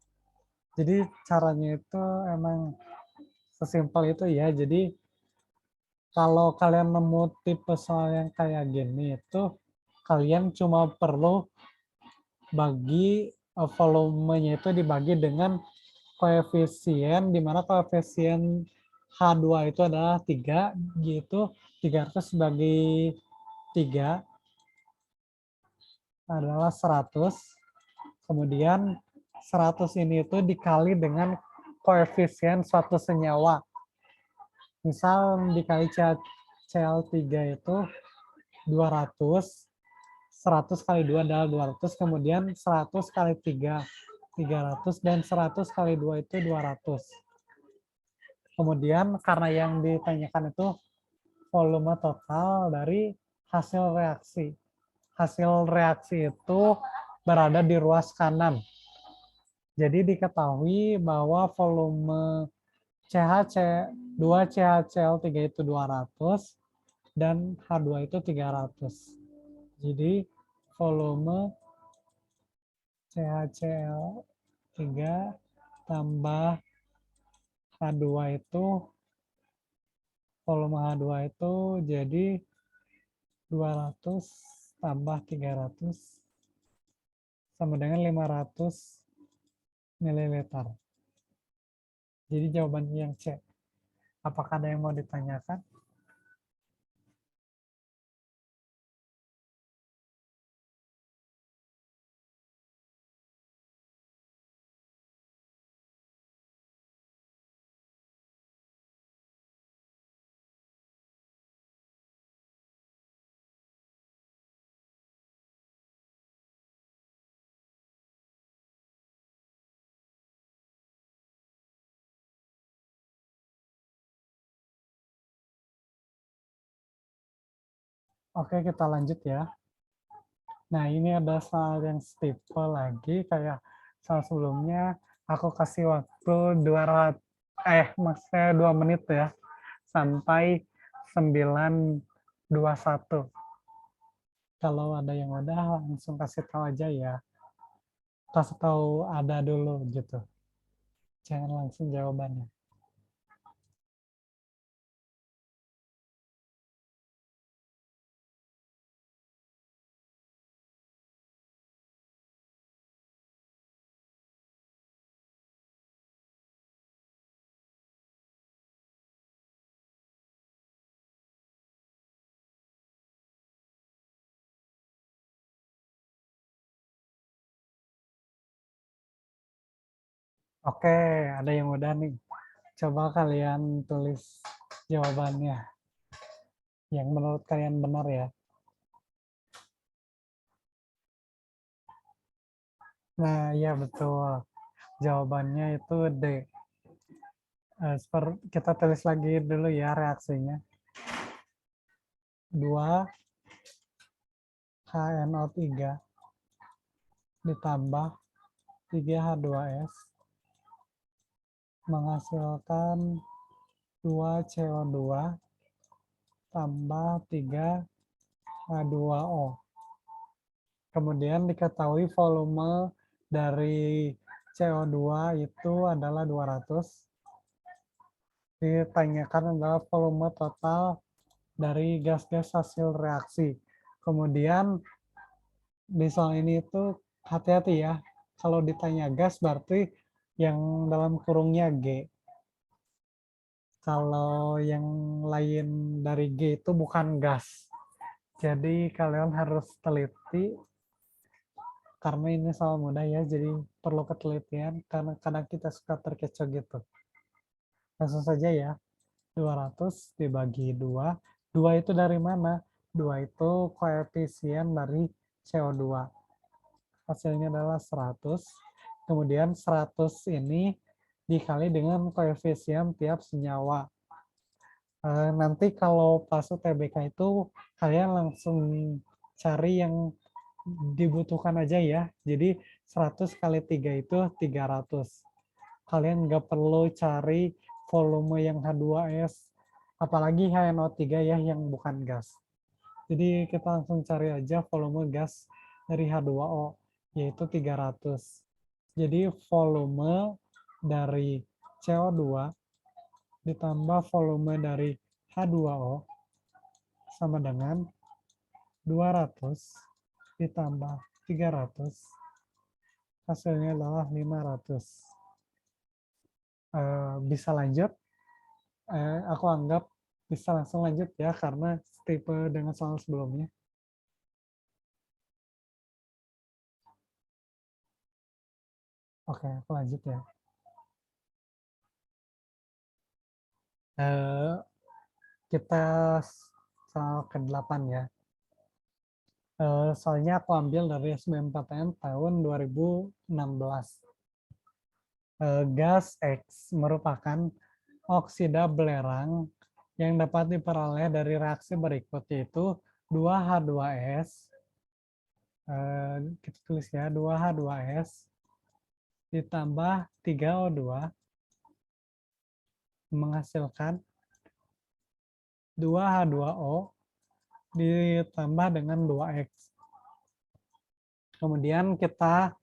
Jadi caranya itu emang sesimpel itu ya. Jadi kalau kalian nemu tipe soal yang kayak gini itu, kalian cuma perlu bagi volumenya itu dibagi dengan koefisien, di mana koefisien H2 itu adalah 3, gitu. 300 bagi 3 adalah 100. Kemudian 100 ini itu dikali dengan koefisien suatu senyawa. Misal dikali Cl3 itu 200, 100 kali 2 adalah 200, kemudian 100 kali 3, 300, dan 100 kali 2 itu 200. Kemudian karena yang ditanyakan itu volume total dari hasil reaksi. Hasil reaksi itu berada di ruas kanan. Jadi diketahui bahwa volume CHC 2CHCl3 itu 200 dan H2 itu 300. Jadi volume CHCl 3 tambah H2 itu, volume H2 itu jadi 200 tambah 300 sama dengan 500 ml. Jadi jawabannya yang C. Apakah ada yang mau ditanyakan? Oke, kita lanjut ya. Nah, ini ada soal yang tipe lagi, kayak soal sebelumnya aku kasih waktu 2 menit ya, sampai 9:21. Kalau ada yang udah, langsung kasih tahu aja ya. Kasih tahu ada dulu gitu. Jangan langsung jawabannya. Oke, ada yang udah nih. Coba kalian tulis jawabannya. Yang menurut kalian benar ya. Nah, iya betul. Jawabannya itu D. Kita tulis lagi dulu ya reaksinya. 2 HNO3 ditambah 3H2S menghasilkan 2 CO2 tambah 3H2O. Kemudian diketahui volume dari CO2 itu adalah 200. Ditanyakan adalah volume total dari gas-gas hasil reaksi. Kemudian di soal ini itu hati-hati ya. Kalau ditanya gas berarti yang dalam kurungnya G. Kalau yang lain dari G itu bukan gas. Jadi kalian harus teliti karena ini soal mudah ya, jadi perlu ketelitian karena kadang kita suka terkecoh gitu. Langsung saja ya, 200 dibagi 2. 2 itu dari mana? 2 itu koefisien dari CO2. Hasilnya adalah 100. Kemudian 100 ini dikali dengan koefisien tiap senyawa. Nanti kalau pas UTBK itu kalian langsung cari yang dibutuhkan aja ya. Jadi 100 kali 3 itu 300. Kalian nggak perlu cari volume yang H2S, apalagi HNO3 ya yang bukan gas. Jadi kita langsung cari aja volume gas dari H2O, yaitu 300. Jadi volume dari CO2 ditambah volume dari H2O sama dengan 200 ditambah 300, hasilnya adalah 500. Bisa lanjut, aku anggap bisa langsung lanjut ya, karena tipe dengan soal sebelumnya. Oke, aku lanjut ya. Kita soal ke-8 ya. Soalnya aku ambil dari SBMPTN tahun 2016. Gas X merupakan oksida belerang yang dapat diperoleh dari reaksi berikut, yaitu 2H2S, kita tulis ya, 2H2S ditambah 3O2 menghasilkan 2H2O ditambah dengan 2X. Kemudian kita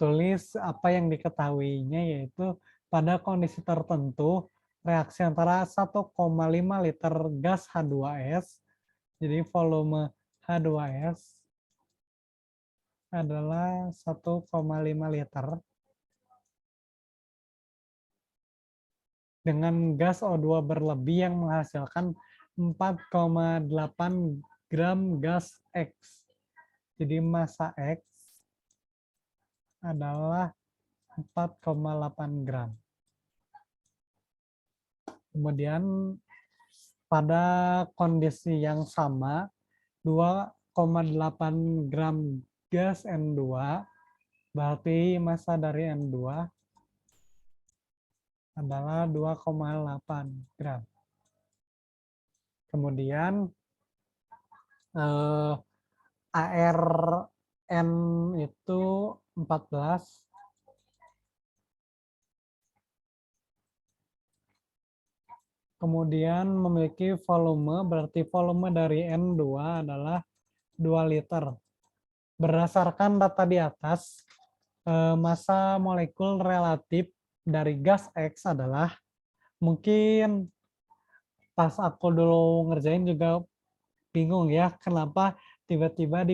tulis apa yang diketahuinya, yaitu pada kondisi tertentu reaksi antara 1,5 liter gas H2S, jadi volume H2S adalah 1,5 liter dengan gas O2 berlebih yang menghasilkan 4,8 gram gas X. Jadi massa X adalah 4,8 gram. Kemudian pada kondisi yang sama, 2,8 gram gas N2, berarti massa dari N2 adalah 2,8 gram. Kemudian ARN itu 14. Kemudian memiliki volume, berarti volume dari N2 adalah 2 liter. Berdasarkan data di atas, massa molekul relatif dari gas X adalah, mungkin pas aku dulu ngerjain juga bingung ya, kenapa tiba-tiba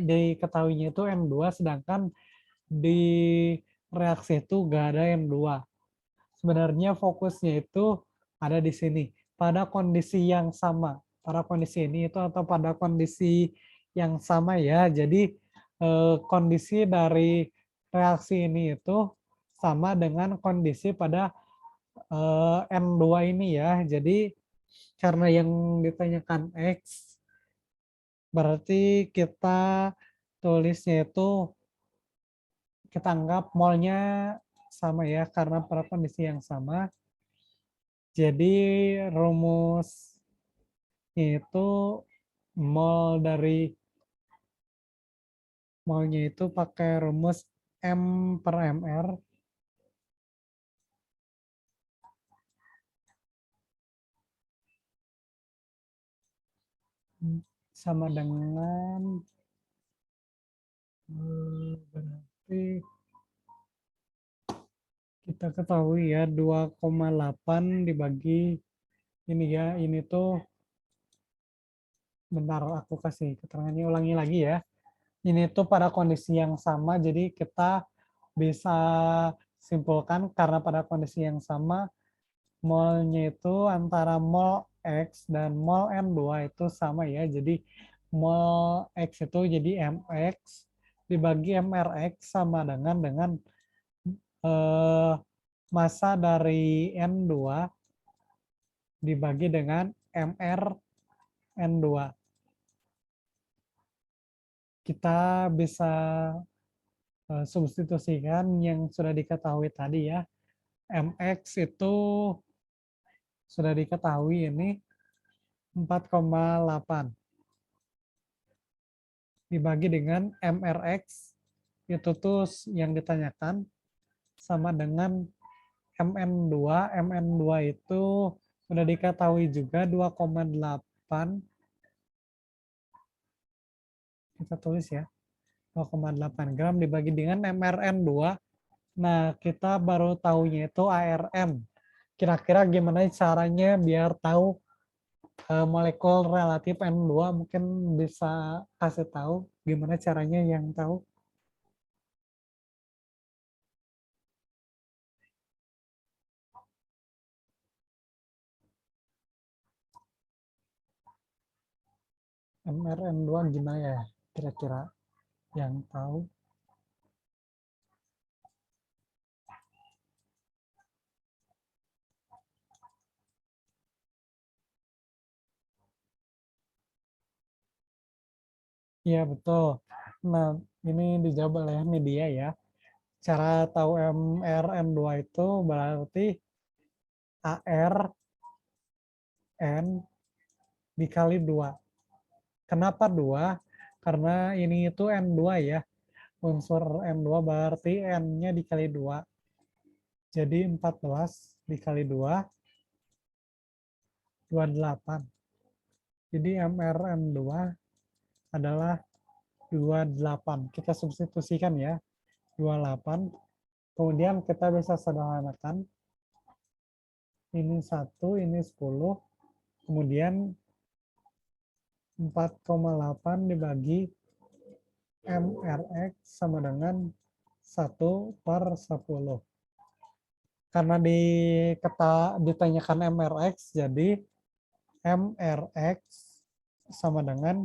diketahuinya itu N2, sedangkan di reaksi itu nggak ada N2. Sebenarnya fokusnya itu ada di sini, pada kondisi yang sama. Pada kondisi ini itu atau pada kondisi yang sama ya. Jadi kondisi dari reaksi ini itu sama dengan kondisi pada N2 ini ya. Jadi karena yang ditanyakan X, berarti kita tulisnya itu kita anggap molnya sama ya, karena pada kondisi yang sama. Jadi rumus itu molnya itu pakai rumus M per MR sama dengan berarti kita ketahui ya 2,8 dibagi ini ya, ini tuh bentar aku kasih keterangannya, ulangi lagi ya. Ini tuh pada kondisi yang sama, jadi kita bisa simpulkan karena pada kondisi yang sama molnya itu antara mol X dan mol N2 itu sama ya. Jadi mol X itu jadi MX dibagi MRX sama dengan massa dari N2 dibagi dengan MR N2. Kita bisa substitusikan yang sudah diketahui tadi ya. MX itu sudah diketahui ini 4,8 dibagi dengan MRX itu tuh yang ditanyakan sama dengan MN2. MN2 itu sudah diketahui juga 2,8. Kita tulis ya. 2,8 gram dibagi dengan MRN2. Nah, kita baru tahunya itu ARN. Kira-kira gimana caranya biar tahu molekul relatif N2? Mungkin bisa kasih tahu gimana caranya yang tahu? MRN2 gimana ya kira-kira yang tahu? Iya betul. Nah, ini dijawab oleh media ya. Cara tahu MRN2 itu berarti ARN dikali 2. Kenapa 2? Karena ini itu N2 ya. Unsur N2 berarti N-nya dikali 2. Jadi 14 dikali 2, 28. Jadi MRN2 adalah 28. Kita substitusikan ya. 28. Kemudian kita bisa sederhanakan. Ini 1, ini 10. Kemudian 4,8 dibagi MRX sama dengan 1/10. Karena ditanyakan MRX, jadi MRX sama dengan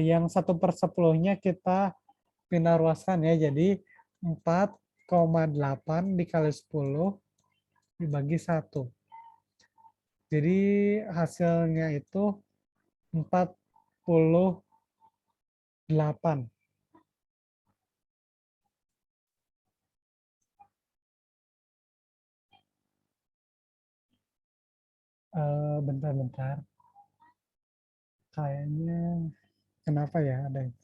yang 1/10-nya kita pindah ruaskan ya. Jadi 4,8 dikali 10 dibagi 1. Jadi hasilnya itu 48. Bentar-bentar. Kayaknya kenapa ya ada yang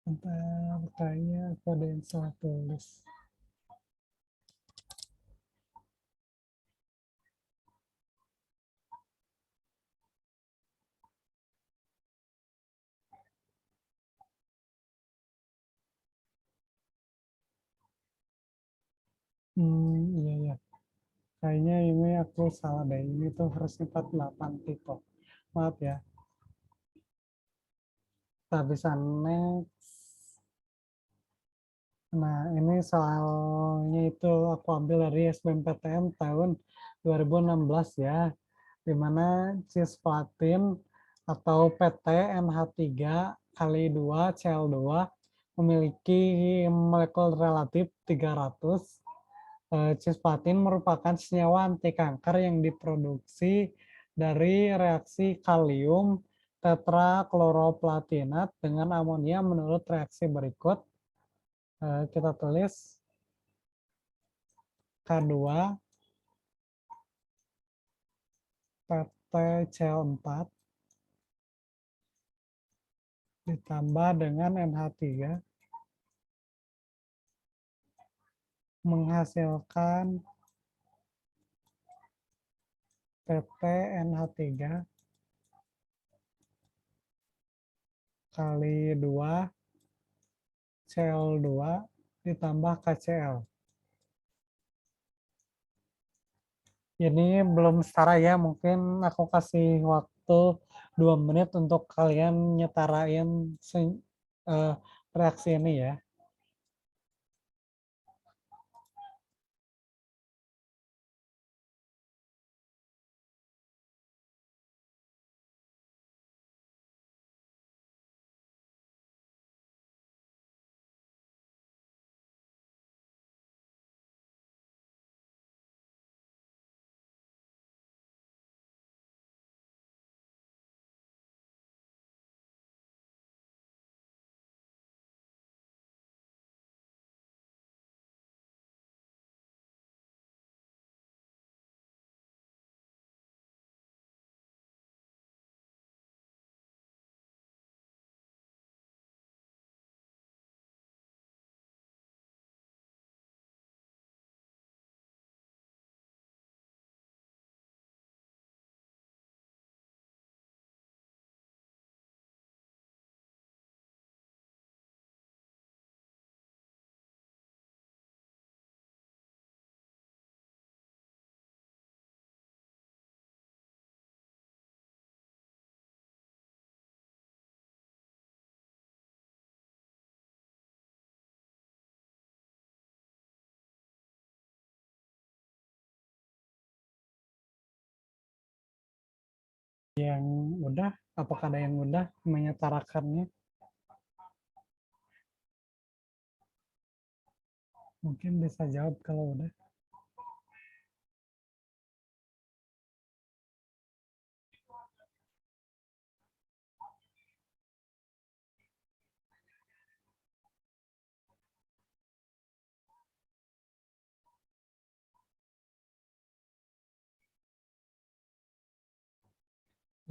bentar, kayaknya aku ada yang salah tulis. Iya ya. Kayaknya ini aku salah deh. Ini tuh harusnya 48 tipe. Maaf ya. Kita bisa next. Nah, ini soalnya itu aku ambil dari SBMPTN tahun 2016 ya, di mana cisplatin atau PT NH3 kali 2 Cl2 memiliki molekul relatif 300. Cisplatin merupakan senyawa anti kanker yang diproduksi dari reaksi kalium tetrakloroplatinat dengan amonia menurut reaksi berikut. Kita tulis K2 PtCl4 ditambah dengan NH3 menghasilkan PtNH3 kali 2 Cl2 ditambah KCl. Ini belum setara ya, mungkin aku kasih waktu 2 menit untuk kalian nyetarain reaksi ini ya. Yang udah, apakah ada yang udah menyetarakannya? Mungkin bisa jawab kalau udah.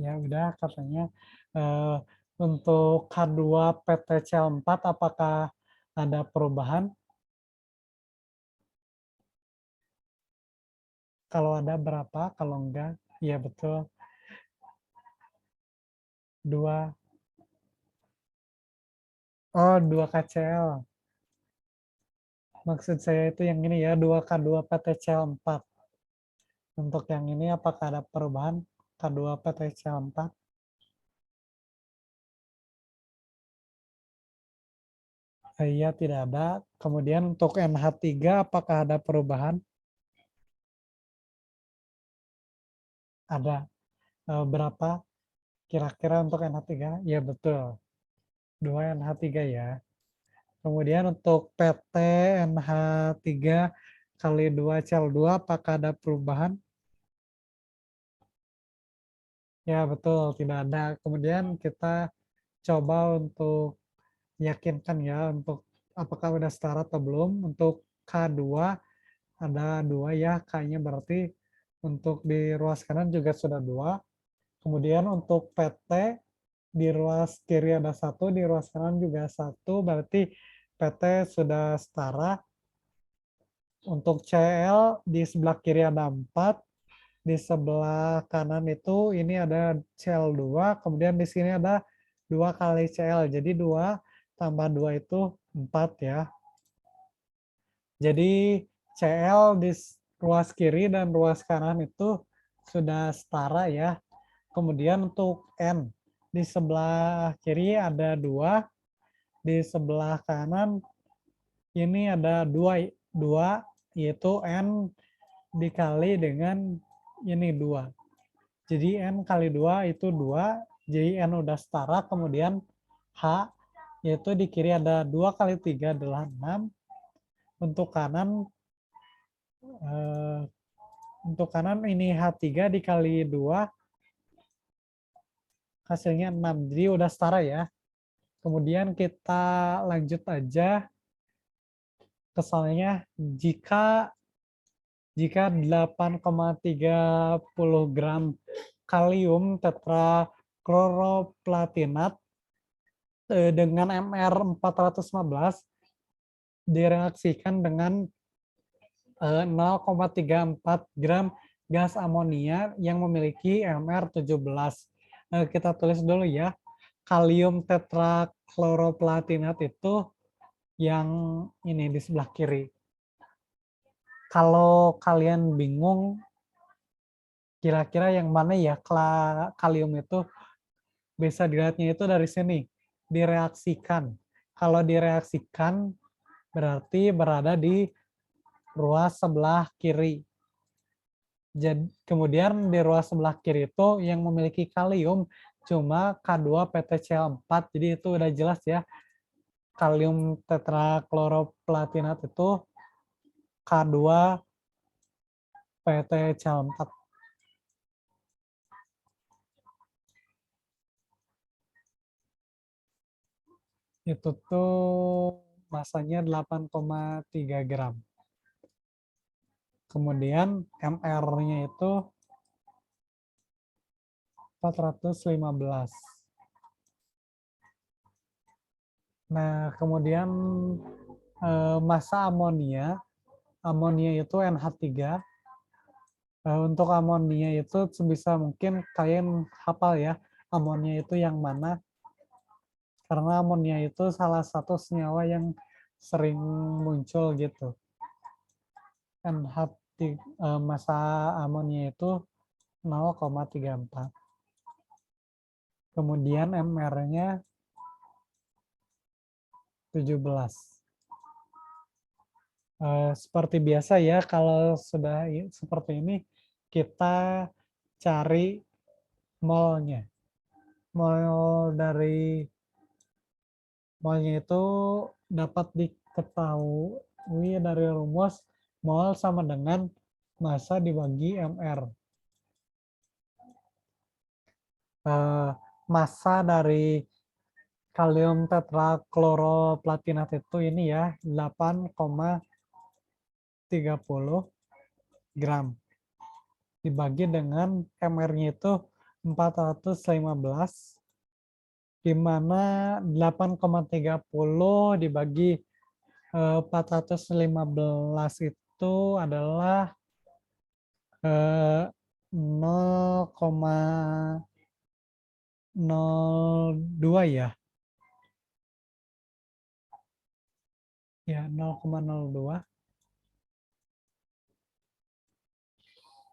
Ya udah katanya. Eh, untuk K2 PTCl4 apakah ada perubahan? Kalau ada berapa? Kalau enggak, ya betul. 2. Oh, 2 KCl. Maksud saya itu yang ini ya, 2K2 PTCl4. Untuk yang ini apakah ada perubahan K2 PTCl4? Iya, tidak ada. Kemudian untuk NH3 apakah ada perubahan? Ada. Berapa kira-kira untuk NH3? Ya, betul. 2 NH3 ya. Kemudian untuk PT NH3 kali 2 Cl2 apakah ada perubahan? Ya, betul, tidak ada. Kemudian kita coba untuk yakinkan ya untuk apakah udah setara atau belum. Untuk K2 ada 2 ya, K-nya berarti untuk di ruas kanan juga sudah 2. Kemudian untuk PT di ruas kiri ada 1, di ruas kanan juga 1, berarti PT sudah setara. Untuk CL di sebelah kiri ada 4, di sebelah kanan itu ini ada CL2, kemudian di sini ada 2 kali CL. Jadi 2 tambah 2 itu 4 ya. Jadi CL di ruas kiri dan ruas kanan itu sudah setara ya. Kemudian untuk N, di sebelah kiri ada 2, di sebelah kanan ini ada 2 yaitu N dikali dengan ini 2. Jadi N kali 2 itu 2, jadi N udah setara, kemudian H, yaitu di kiri ada 2 kali 3 adalah 6, untuk kanan eh, ini H3 dikali 2, hasilnya 6, jadi udah setara ya. Kemudian kita lanjut aja kesalnya jika 8,30 gram kalium tetrakloroplatinat dengan MR 415 direaksikan dengan 0,34 gram gas amonia yang memiliki MR 17. Kita tulis dulu ya. Kalium tetrakloroplatinat itu yang ini di sebelah kiri. Kalau kalian bingung kira-kira yang mana ya kalium itu, bisa dilihatnya itu dari sini, direaksikan. Kalau direaksikan berarti berada di ruas sebelah kiri. Jadi, kemudian di ruas sebelah kiri itu yang memiliki kalium cuma K2 PTCl4. Jadi itu udah jelas ya. Kalium tetrakloroplatinat itu K2 PTCl4. Itu tuh masanya 8,3 gram. Kemudian MR-nya itu 415. Nah, kemudian massa amonia itu NH3. Untuk amonia itu sebisa mungkin kalian hafal ya, amonia itu yang mana. Karena amonia itu salah satu senyawa yang sering muncul gitu. NH3, massa amonia itu 0,34. Kemudian MR-nya 17. Seperti biasa ya, kalau sudah seperti ini, kita cari molnya. Mol dari molnya itu dapat diketahui dari rumus mol sama dengan massa dibagi MR. Massa dari kalium tetrakloroplatinat itu ini ya 8,30 gram dibagi dengan MR-nya itu 415, di mana 8,30 dibagi 415 itu adalah 0, 0,02 ya. Ya, 0,02.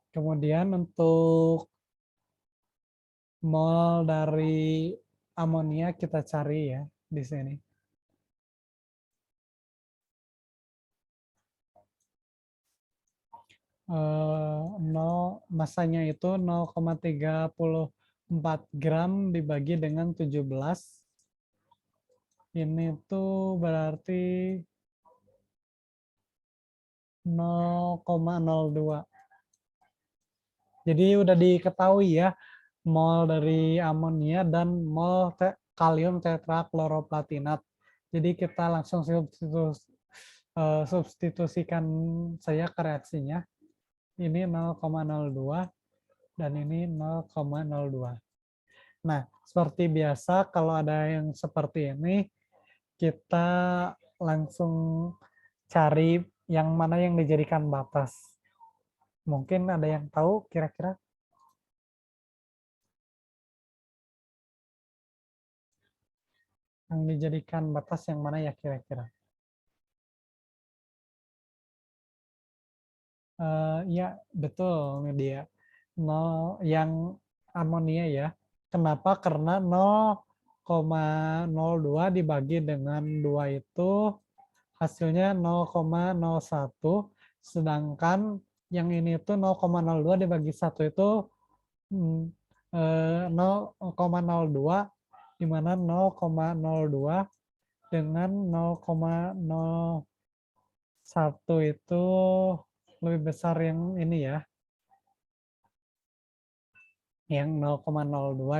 Kemudian untuk mol dari amonia kita cari ya di sini. Masanya itu 0,34 gram dibagi dengan 17. Ini tuh berarti 0,02. Jadi udah diketahui ya mol dari amonia dan mol kalium tetrakloroplatinat. Jadi kita langsung substitusikan saya ke reaksinya. Ini 0,02 dan ini 0,02. Nah, seperti biasa kalau ada yang seperti ini, kita langsung cari yang mana yang dijadikan batas. Mungkin ada yang tahu kira-kira? Yang dijadikan batas yang mana ya kira-kira? Ya, betul dia. Nol yang amonia ya. Kenapa? Karena 0,02 dibagi dengan 2 itu hasilnya 0,01, sedangkan yang ini tuh 0,02 dibagi 1 itu 0,02, di mana 0,02 dengan 0,01 itu lebih besar yang ini ya, yang 0,02.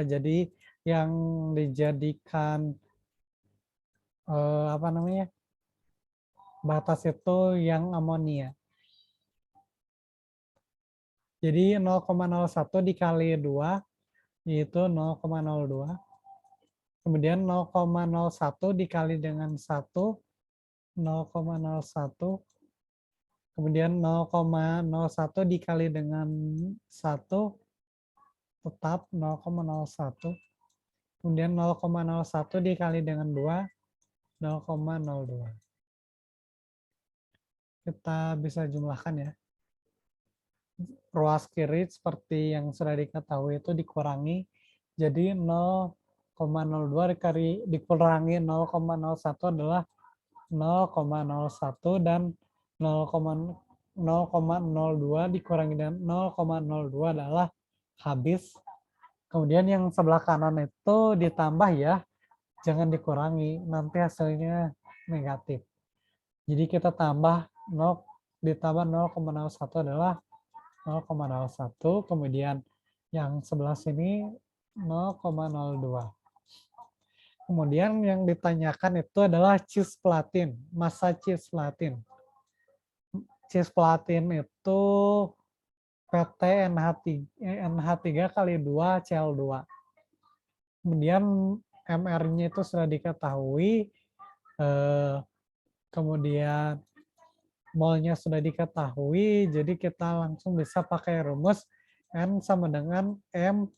Jadi yang dijadikan apa namanya batas itu yang amonia. Jadi 0,01 dikali 2 yaitu 0,02. Kemudian 0,01 dikali dengan 1, 0,01. Kemudian 0,01 dikali dengan 1, tetap 0,01. Kemudian 0,01 dikali dengan 2, 0,02. Kita bisa jumlahkan ya. Ruas kiri seperti yang sudah diketahui itu dikurangi. Jadi 0,02 dikurangi 0,01 adalah 0,01 dan 0,02 dikurangi dengan 0,02 adalah habis. Kemudian yang sebelah kanan itu ditambah ya, jangan dikurangi, nanti hasilnya negatif. Jadi kita tambah 0 ditambah 0,01 adalah 0,01, kemudian yang sebelah sini 0,02. Kemudian yang ditanyakan itu adalah cisplatin, massa cisplatin. Cisplatin itu PT NH3 kali 2 Cl2. Kemudian MR-nya itu sudah diketahui, kemudian molnya sudah diketahui, jadi kita langsung bisa pakai rumus N sama dengan M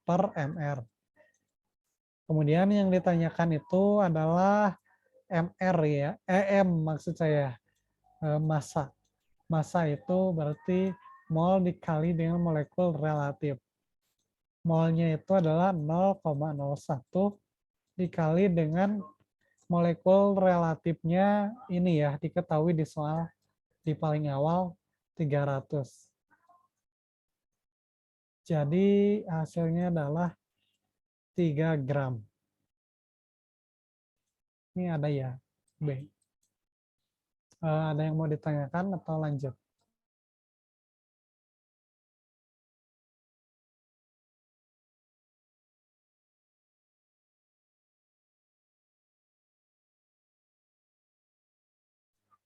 per MR. Kemudian yang ditanyakan itu adalah MR ya, M maksud saya, massa. Massa itu berarti mol dikali dengan molekul relatif. Molnya itu adalah 0,01 dikali dengan molekul relatifnya ini ya, diketahui di soal di paling awal 300. Jadi hasilnya adalah 3 gram. Ini ada ya, B. Ada yang mau ditanyakan atau lanjut?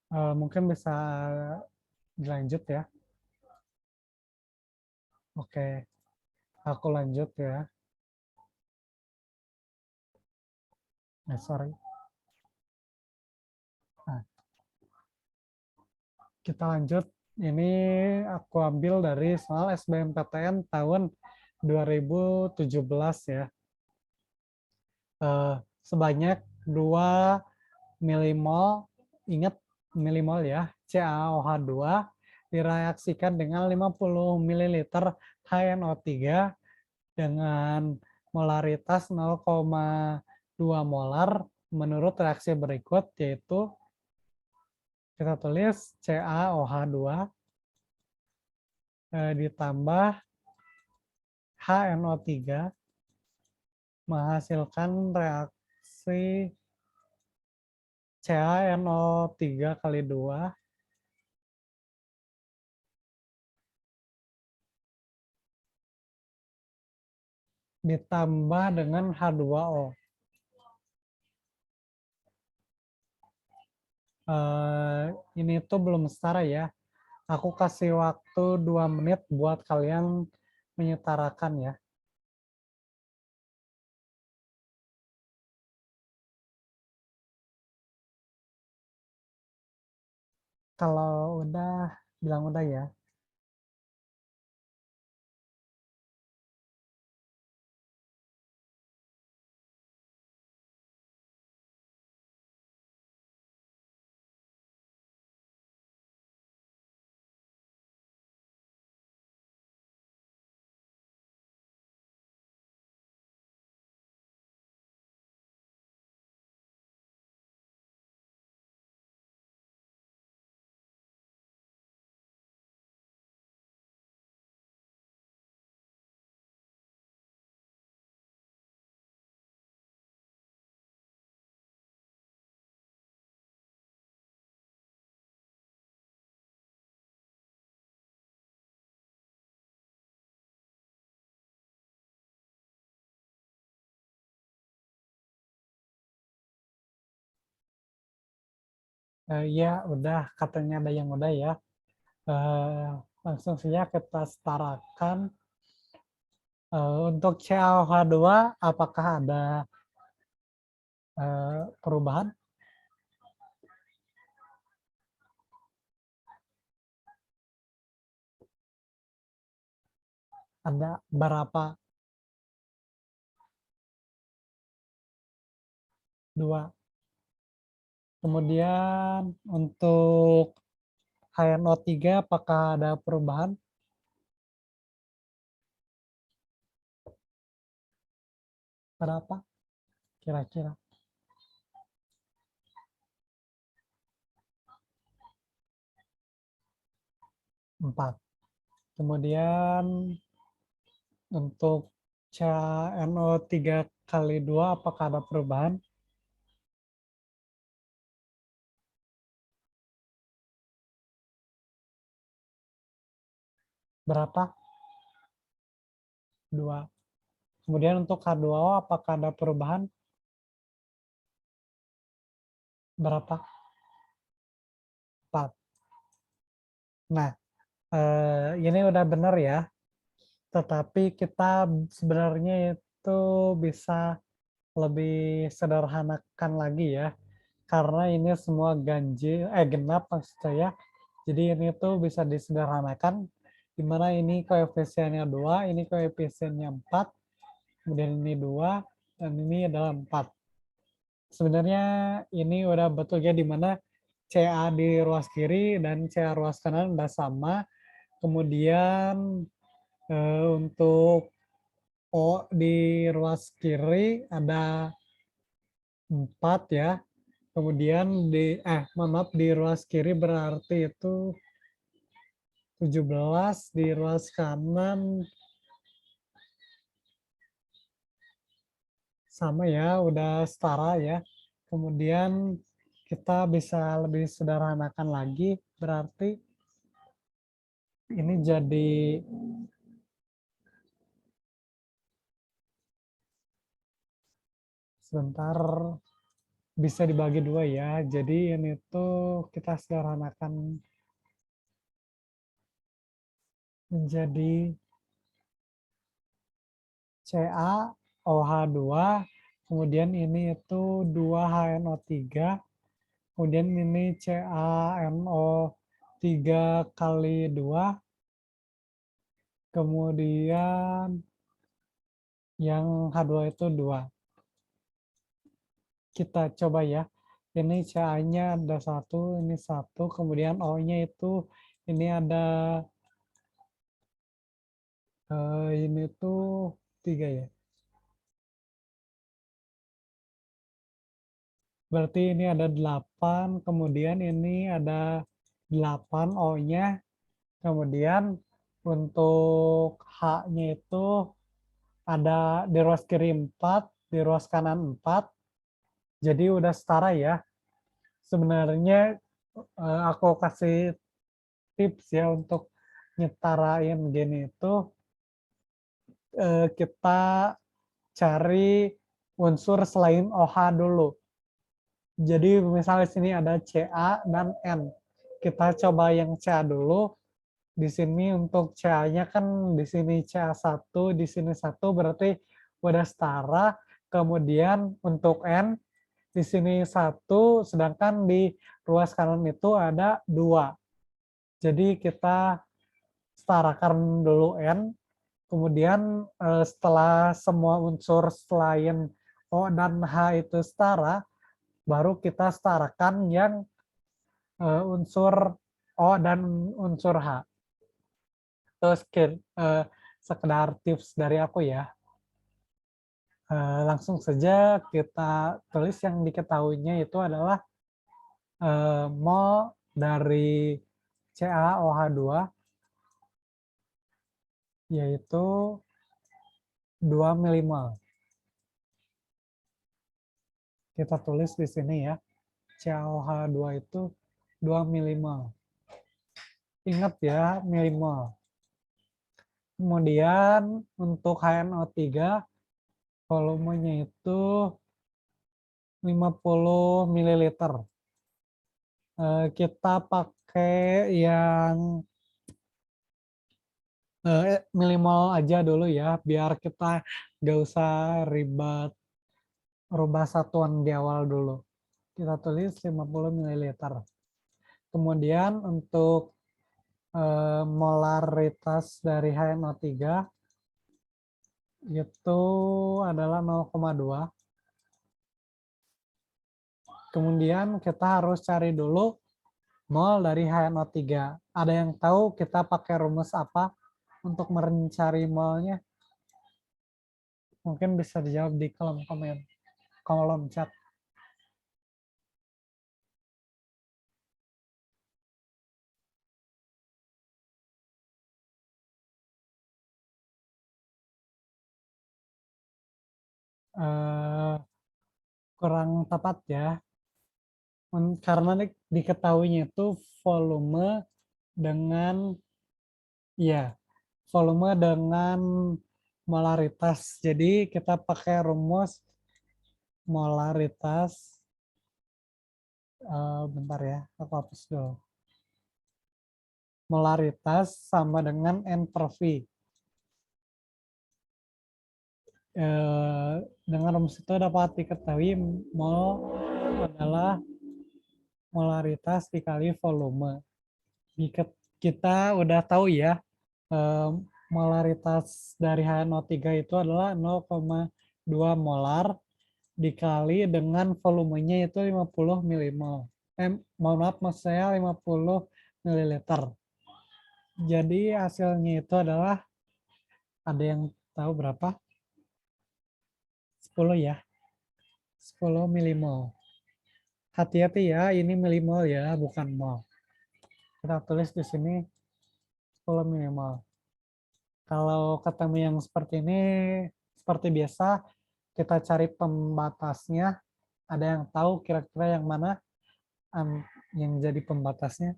Mungkin bisa dilanjut ya. Oke, aku lanjut ya. Sorry. Nah, kita lanjut. Ini aku ambil dari soal SBMPTN tahun 2017 ya. sebanyak 2 milimol, ingat milimol ya, CaOH2 direaksikan dengan 50 ml HNO3 dengan molaritas 0,2 molar menurut reaksi berikut, yaitu kita tulis CaOH2 ditambah HNO3 menghasilkan reaksi CaNO3 kali 2 ditambah dengan H2O. Ini tuh belum setara ya. Aku kasih waktu 2 menit buat kalian menyetarakan ya. Kalau udah, bilang udah ya. Ya udah, katanya ada yang udah ya. Langsung saja kita setarakan. Untuk CaOH2 apakah ada perubahan? Ada berapa? 2. Kemudian untuk HNO3 apakah ada perubahan? Berapa kira-kira? 4. Kemudian untuk CaNO3 kali 2 apakah ada perubahan? Berapa? 2. Kemudian untuk H2O apakah ada perubahan? Berapa? 4. Nah, ini udah benar ya. Tetapi kita sebenarnya itu bisa lebih sederhanakan lagi ya. Karena ini semua genap maksud saya. Jadi ini tuh bisa disederhanakan, di mana ini koefisiennya 2, ini koefisiennya 4, kemudian ini 2, dan ini adalah 4. Sebenarnya ini udah betul ya, di mana CA di ruas kiri dan CA ruas kanan udah sama. Kemudian untuk O di ruas kiri ada 4 ya. Kemudian mohon maaf, di ruas kiri berarti itu 17, di ruas kanan sama ya, udah setara ya. Kemudian kita bisa lebih sederhanakan lagi, berarti ini jadi sebentar, bisa dibagi 2 ya. Jadi ini tuh kita sederhanakan menjadi CaOH2, kemudian ini itu 2HNO3, kemudian ini CaNO3 kali 2, kemudian yang H2 itu 2. kita coba ya. Ini CA-nya ada 1, ini 1, kemudian O-nya itu ini ada ini tuh 3 ya. Berarti ini ada 8, kemudian ini ada 8 O-nya, kemudian untuk H-nya itu ada di ruas kiri 4, di ruas kanan 4, jadi udah setara ya. Sebenarnya aku kasih tips ya untuk nyetarain gini itu, kita cari unsur selain OH dulu. Jadi misalnya sini ada CA dan N. Kita coba yang CA dulu. Di sini untuk CA-nya kan di sini CA1, di sini 1 berarti udah setara. Kemudian untuk N di sini 1, sedangkan di ruas kanan itu ada 2. Jadi kita setarakan dulu N. Kemudian setelah semua unsur selain O dan H itu setara, baru kita setarakan yang unsur O dan unsur H. Terus sekedar tips dari aku ya. Langsung saja kita tulis yang diketahuinya itu adalah mol dari CaOH2 yaitu 2 milimol. Kita tulis di sini ya. CaOH2 itu 2 milimol. Ingat ya, milimol. Kemudian untuk HNO3 volumenya itu 50 ml. Kita pakai yang milimol aja dulu ya, biar kita nggak usah ribet rubah satuan di awal dulu. Kita tulis 50 ml. Kemudian untuk molaritas dari HNO3 itu adalah 0,2. Kemudian kita harus cari dulu mol dari HNO3. Ada yang tahu kita pakai rumus apa untuk mencari molnya? Mungkin bisa dijawab di kolom komen, kolom chat. Eh, kurang tepat ya, karena diketahuinya itu volume dengan ya volume dengan molaritas. Jadi kita pakai rumus molaritas. Bentar ya, aku hapus dulu. Molaritas sama dengan N per V. Dengan rumus itu dapat diketahui mol adalah molaritas dikali volume. Kita udah tahu ya, molaritas dari HNO3 itu adalah 0,2 molar dikali dengan volumenya itu 50 milimol. Mohon maaf, maksud saya 50 mililiter. Jadi hasilnya itu adalah, ada yang tahu berapa? 10 ya. 10 milimol. Hati-hati ya, ini milimol ya, bukan mol. Kita tulis di sini 10 milimol. Kalau ketemu yang seperti ini, seperti biasa, kita cari pembatasnya. Ada yang tahu kira-kira yang mana yang jadi pembatasnya?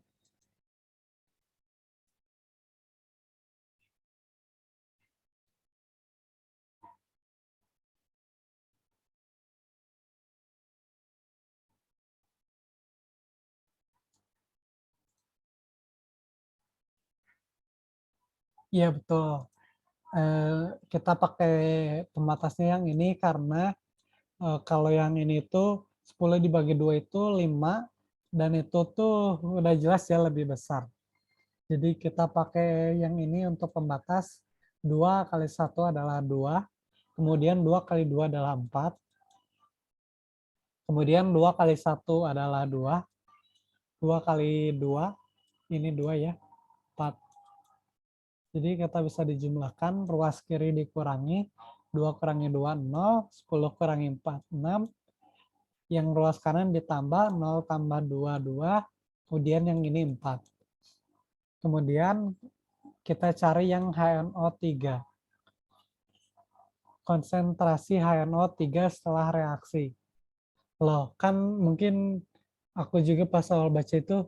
Iya, betul. Kita pakai pembatasnya yang ini karena kalau yang ini tuh 10 dibagi 2 itu 5, dan itu tuh udah jelas ya lebih besar. Jadi kita pakai yang ini untuk pembatas. 2 kali 1 adalah 2, kemudian 2 kali 2 adalah 4, Kemudian 2 kali 1 adalah 2. 2 kali 2, ini 2 ya, 4. Jadi kita bisa dijumlahkan, ruas kiri dikurangi, 2 kurangi 2, 0, 10 kurangi 4, 6. Yang ruas kanan ditambah, 0 tambah 2, 2. Kemudian yang ini 4. Kemudian kita cari yang HNO3. Konsentrasi HNO3 setelah reaksi. Loh, kan mungkin aku juga pas awal baca itu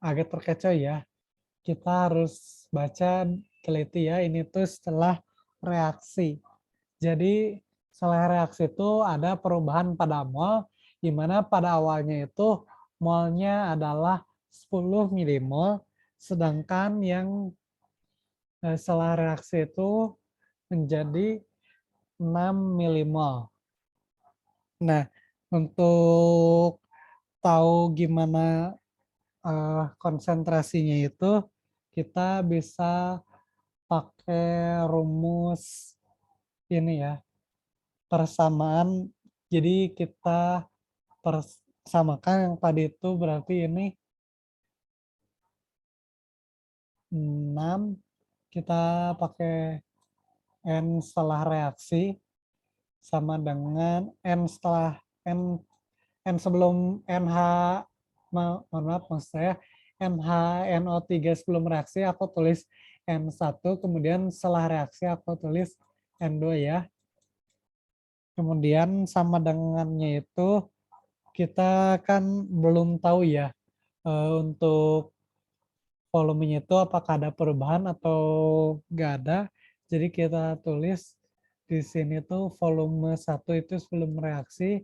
agak terkecoh ya. Kita harus baca teliti ya, ini tuh setelah reaksi. Jadi setelah reaksi itu ada perubahan pada mol, di mana pada awalnya itu molnya adalah 10 milimol, sedangkan yang setelah reaksi itu menjadi 6 milimol. Nah, untuk tahu gimana konsentrasinya itu, kita bisa pakai rumus ini ya, persamaan. Jadi kita persamakan yang tadi itu berarti ini 6, kita pakai N setelah reaksi sama dengan N setelah N sebelum NH, mohon maaf maksud saya NHNO3 sebelum reaksi aku tulis N1, kemudian setelah reaksi aku tulis N2 ya. Kemudian sama dengannya itu kita kan belum tahu ya untuk volumenya itu apakah ada perubahan atau nggak ada. Jadi kita tulis di sini tuh volume 1 itu sebelum reaksi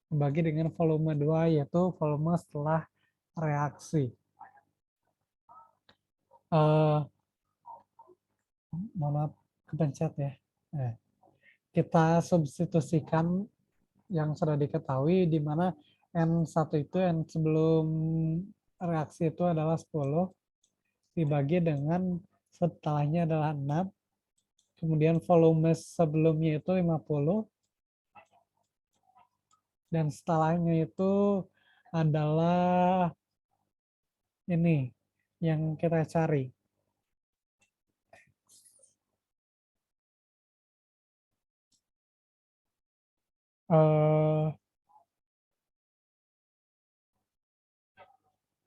dibagi dengan volume 2 yaitu volume setelah reaksi. Mohon maaf, kepencet ya. Kita substitusikan yang sudah diketahui di mana N1 itu N sebelum reaksi itu adalah 10 dibagi dengan setelahnya adalah 6. Kemudian volume sebelumnya itu 50 dan setelahnya itu adalah ini yang kita cari.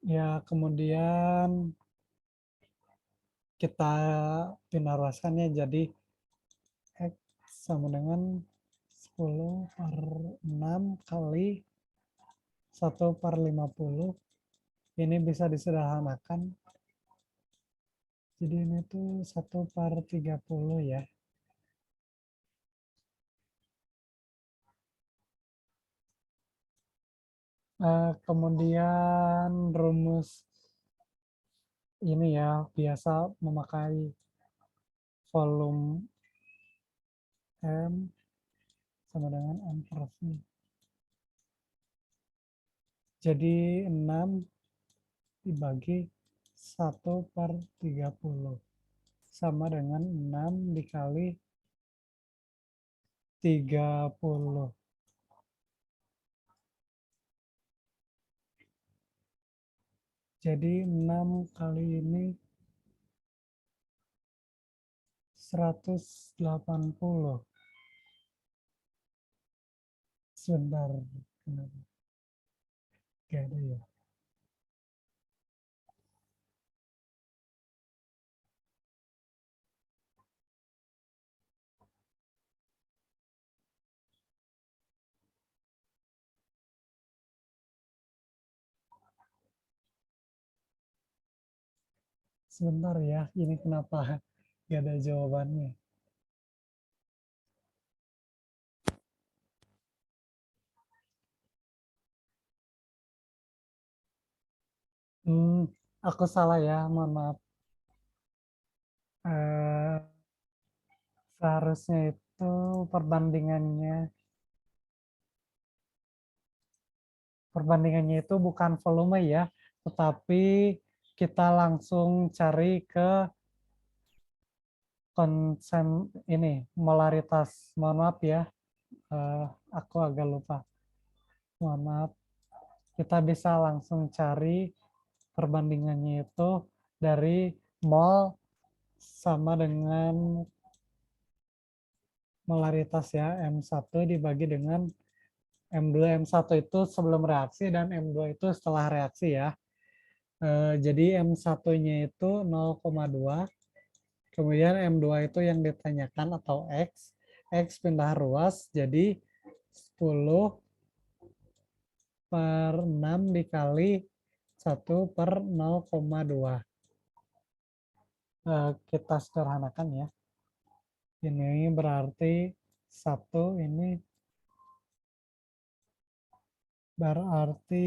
Ya kemudian kita pindah-ruaskannya jadi X sama dengan 10/6 kali 1/50. Ini bisa disederhanakan. Jadi ini tuh 1/30 ya. Kemudian rumus ini ya biasa memakai volume M sama dengan M per V. Jadi 6 dibagi 1/30 sama dengan 6 dikali 30. Jadi 6 kali ini 180. Sebentar. Gak ada ya. Sebentar ya, ini kenapa gak ada jawabannya. Aku salah ya, mohon maaf. Seharusnya itu perbandingannya itu bukan volume ya, tetapi kita langsung cari ke konsen ini molaritas. Mohon maaf ya, aku agak lupa. mohon maaf, kita bisa langsung cari perbandingannya itu dari mol sama dengan molaritas ya, M1 dibagi dengan M2. M1 itu sebelum reaksi dan M2 itu setelah reaksi ya. Jadi M1-nya itu 0,2, kemudian M2 itu yang ditanyakan atau X. X pindah ruas jadi 10 per 6 dikali 1/0,2. Kita sederhanakan ya. Ini berarti 1, ini berarti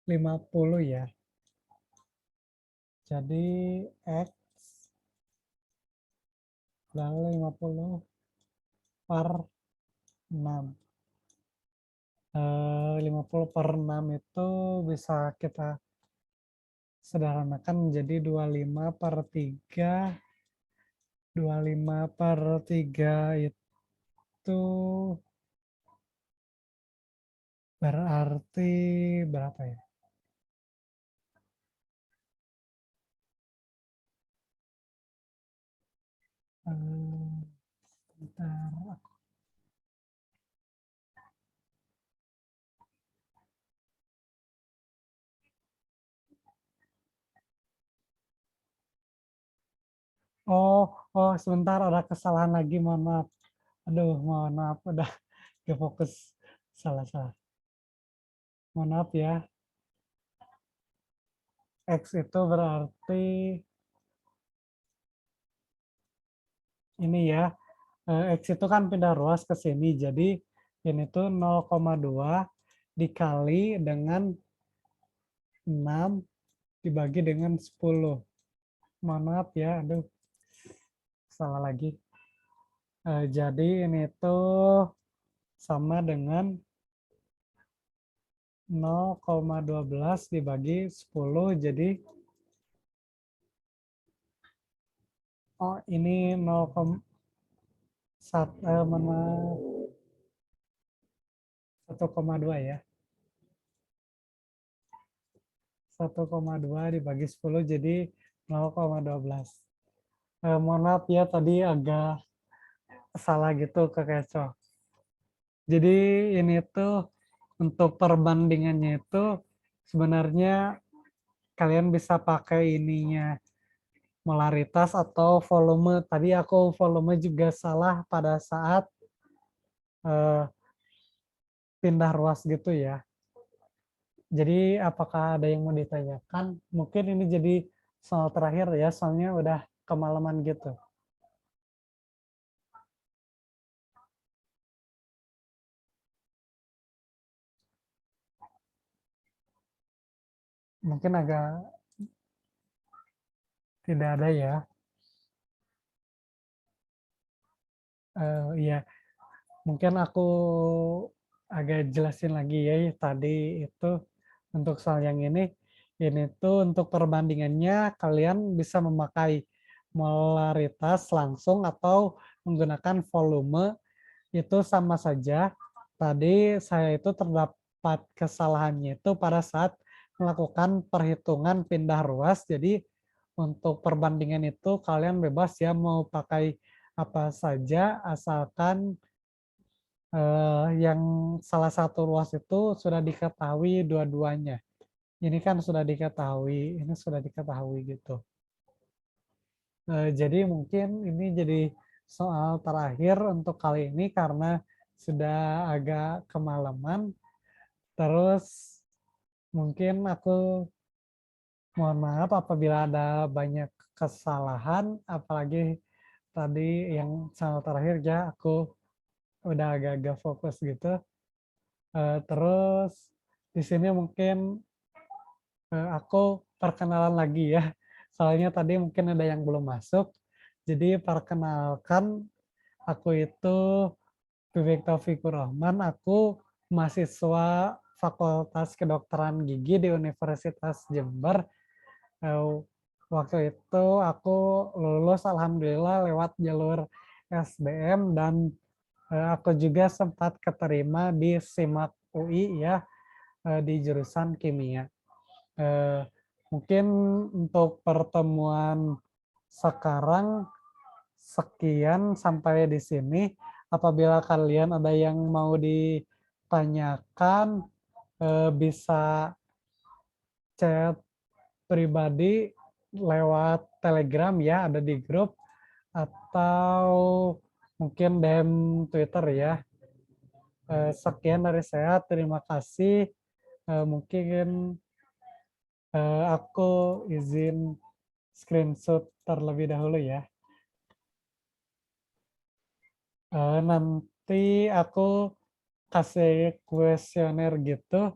50 ya. Jadi X adalah 50 per 6. 50 per 6 itu bisa kita sederhanakan menjadi 25/3. 25/3 itu berarti berapa ya? Bentar. Oh, sebentar ada kesalahan lagi, mohon maaf. Aduh, mohon maaf, udah gak fokus. Salah. Mohon maaf ya. X itu berarti ini ya. X itu kan pindah ruas ke sini. Jadi ini tuh 0,2 dikali dengan 6 dibagi dengan 10. Mohon maaf ya, aduh, salah lagi. Jadi ini tuh sama dengan 0,12 dibagi 10. Jadi, oh ini 1,2 ya. 1,2 dibagi 10 jadi 0,12. Mohon maaf ya tadi agak salah gitu kekecoh. Jadi ini tuh untuk perbandingannya itu sebenarnya kalian bisa pakai ininya molaritas atau volume. Tadi aku volume juga salah pada saat eh, pindah ruas gitu ya. Jadi apakah ada yang mau ditanyakan? Mungkin ini jadi soal terakhir ya, soalnya udah kemalaman gitu. Mungkin agak tidak ada ya. Iya, mungkin aku agak jelasin lagi ya. Tadi itu untuk soal yang ini tuh untuk perbandingannya kalian bisa memakai molaritas langsung atau menggunakan volume, itu sama saja. Tadi saya itu terdapat kesalahannya itu pada saat melakukan perhitungan pindah ruas. Jadi untuk perbandingan itu kalian bebas ya mau pakai apa saja asalkan yang salah satu ruas itu sudah diketahui dua-duanya. Ini kan sudah diketahui, ini sudah diketahui gitu. Jadi mungkin ini jadi soal terakhir untuk kali ini karena sudah agak kemalaman. Terus mungkin aku mohon maaf apabila ada banyak kesalahan, apalagi tadi yang soal terakhir ya aku udah agak-agak fokus gitu. Terus di sini mungkin aku perkenalan lagi ya. Soalnya tadi mungkin ada yang belum masuk. Jadi perkenalkan, aku itu Vivek Taufikur Rahman, aku mahasiswa Fakultas Kedokteran Gigi di Universitas Jember. Eh, Waktu itu aku lulus alhamdulillah lewat jalur SBM dan aku juga sempat keterima di SIMAK UI ya, di jurusan kimia. Eh, Mungkin untuk pertemuan sekarang sekian sampai di sini. Apabila kalian ada yang mau ditanyakan, bisa chat pribadi lewat Telegram ya, ada di grup, atau mungkin DM Twitter ya. Sekian dari saya, terima kasih. Mungkin aku izin screenshot terlebih dahulu ya. Nanti aku kasih kuesioner gitu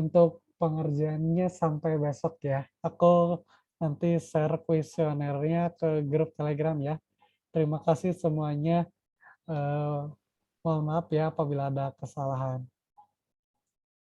untuk pengerjaannya sampai besok ya. Aku nanti share kuesionernya ke grup Telegram ya. Terima kasih semuanya. Eh, Mohon maaf ya apabila ada kesalahan.